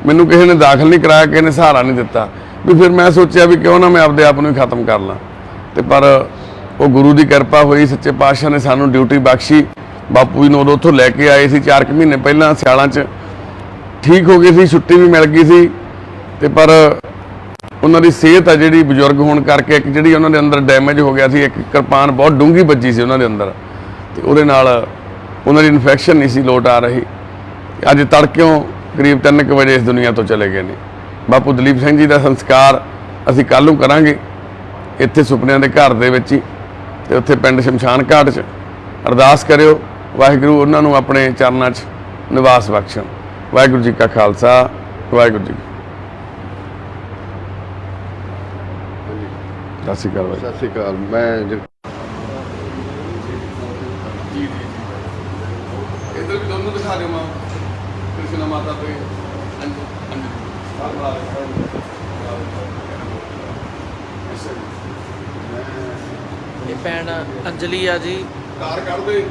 ਮੈਨੂੰ ਕਿਸੇ ਨੇ ਦਾਖਲ ਨਹੀਂ ਕਰਾਇਆ, ਕਿਸੇ ਨੇ ਸਹਾਰਾ ਨਹੀਂ ਦਿੱਤਾ। ਵੀ ਫਿਰ ਮੈਂ ਸੋਚਿਆ ਵੀ ਕਿਉਂ ਨਾ ਮੈਂ ਆਪਦੇ ਆਪ ਨੂੰ ਹੀ ਖਤਮ ਕਰ ਲਾਂ। ਤੇ ਪਰ ਉਹ ਗੁਰੂ ਦੀ ਕਿਰਪਾ ਹੋਈ, ਸੱਚੇ ਪਾਤਸ਼ਾਹ ਨੇ ਸਾਨੂੰ ਡਿਊਟੀ ਬਖਸ਼ੀ। ਬਾਪੂ ਜੀ ਨੂੰ ਉਦੋਂ ਉੱਥੋਂ ਲੈ ਕੇ ਆਏ ਸੀ 4 ਮਹੀਨੇ ਪਹਿਲਾਂ ਸਿਆਲਾਂ 'ਚ, ਠੀਕ ਹੋ ਗਏ ਸੀ, ਛੁੱਟੀ ਵੀ ਮਿਲ ਗਈ ਸੀ। ਤੇ ਪਰ ਉਹਨਾਂ ਦੀ ਸਿਹਤ ਆ ਜਿਹੜੀ ਬਜ਼ੁਰਗ ਹੋਣ ਕਰਕੇ, ਇੱਕ ਜਿਹੜੀ ਉਹਨਾਂ ਦੇ ਅੰਦਰ ਡੈਮੇਜ ਹੋ ਗਿਆ ਸੀ, ਇੱਕ ਕਿਰਪਾਨ ਬਹੁਤ ਡੂੰਘੀ ਵੱਜੀ ਸੀ ਉਹਨਾਂ ਦੇ ਅੰਦਰ, ਤੇ ਉਹਦੇ ਨਾਲ ਉਹਨਾਂ ਦੀ ਇਨਫੈਕਸ਼ਨ ਨਹੀਂ ਸੀ ਲੋਟ ਆ ਰਹੀ। ਅੱਜ ਤੜਕਿਓਂ ਕਰੀਬ 3 ਵਜੇ ਇਸ ਦੁਨੀਆ ਤੋਂ ਚਲੇ ਗਏ ਨੇ। ਬਾਪੂ ਦਲੀਪ ਸਿੰਘ ਜੀ ਦਾ ਸੰਸਕਾਰ ਅਸੀਂ ਕੱਲ੍ਹ ਨੂੰ ਕਰਾਂਗੇ ਇੱਥੇ ਸੁਪਨਿਆਂ ਦੇ ਘਰ ਦੇ ਵਿੱਚ ਹੀ, ਤੇ ਉੱਥੇ ਪਿੰਡ ਸ਼ਮਸ਼ਾਨ ਘਾਟ 'ਚ। ਅਰਦਾਸ ਕਰਿਓ ਵਾਹਿਗੁਰੂ ਉਹਨਾਂ ਨੂੰ ਆਪਣੇ ਚਰਨਾਂ 'ਚ ਨਿਵਾਸ ਬਖਸ਼ਣ। ਵਾਹਿਗੁਰੂ ਜੀ ਕਾ ਖਾਲਸਾ, ਵਾਹਿਗੁਰੂ ਜੀ ਸਤਿ ਸ਼੍ਰੀ ਅਕਾਲ। ਸਤਿ ਸ਼੍ਰੀ ਅਕਾਲ। ਮੈਂ ਇੱਧਰ ਵੀ ਦੋਨੋਂ ਦਿਖਾ ਦਿਓ ਮਾਂ, ਕ੍ਰਿਸ਼ਨ ਮਾਤਾ ਤੇ ਇਹ ਭੈਣ ਅੰਜਲੀ ਆ ਜੀ। ਕਾਰ ਕੱਢ ਦੇ।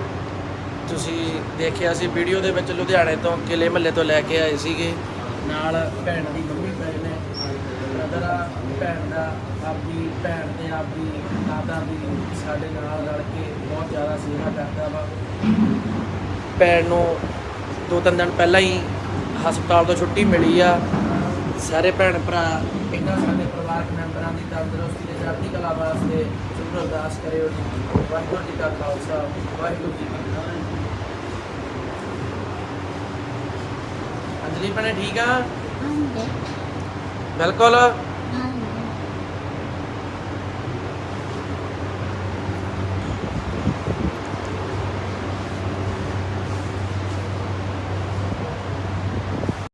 ਤੁਸੀਂ ਦੇਖਿਆ ਸੀ ਵੀਡੀਓ ਦੇ ਵਿੱਚ, ਲੁਧਿਆਣੇ ਤੋਂ ਕਿਲੇ ਮਹੱਲੇ ਤੋਂ ਲੈ ਕੇ ਆਏ ਸੀਗੇ। ਨਾਲ ਭੈਣ ਦੀ ਮੰਮੀ ਪਏ ਨੇ, ਬ੍ਰਦਰ ਆ ਭੈਣ ਦਾ, ਆਪਦੀ ਭੈਣ ਤੇ ਆਪਦੀ ਮਾਤਾ ਦੀ ਸਾਡੇ ਨਾਲ ਰਲ ਕੇ ਬਹੁਤ ਜ਼ਿਆਦਾ ਸੇਵਾ ਕਰਦਾ ਵਾ। ਭੈਣ ਨੂੰ 2-3 ਦਿਨ ਪਹਿਲਾਂ ਹੀ ਹਸਪਤਾਲ ਤੋਂ ਛੁੱਟੀ ਮਿਲੀ ਆ। ਸਾਰੇ ਭੈਣ ਭਰਾ ਇਹਨਾਂ ਸਾਡੇ ਪਰਿਵਾਰਕ ਮੈਂਬਰਾਂ ਦੀ ਤੰਦਰੁਸਤੀ ਤੇ ਚੜ੍ਹਦੀ ਕਲਾ ਵਾਸਤੇ ਜ਼ਰੂਰ ਅਰਦਾਸ ਕਰਿਓ ਜੀ। ਵਾਹਿਗੁਰੂ ਜੀ ਕਾ ਖਾਲਸਾ, ਵਾਹਿਗੁਰੂ ਜੀ ਕੀ ਫਤਿਹ। ਅੰਜਲੀ ਭੈਣੇ ਠੀਕ ਆ? ਬਿਲਕੁਲ।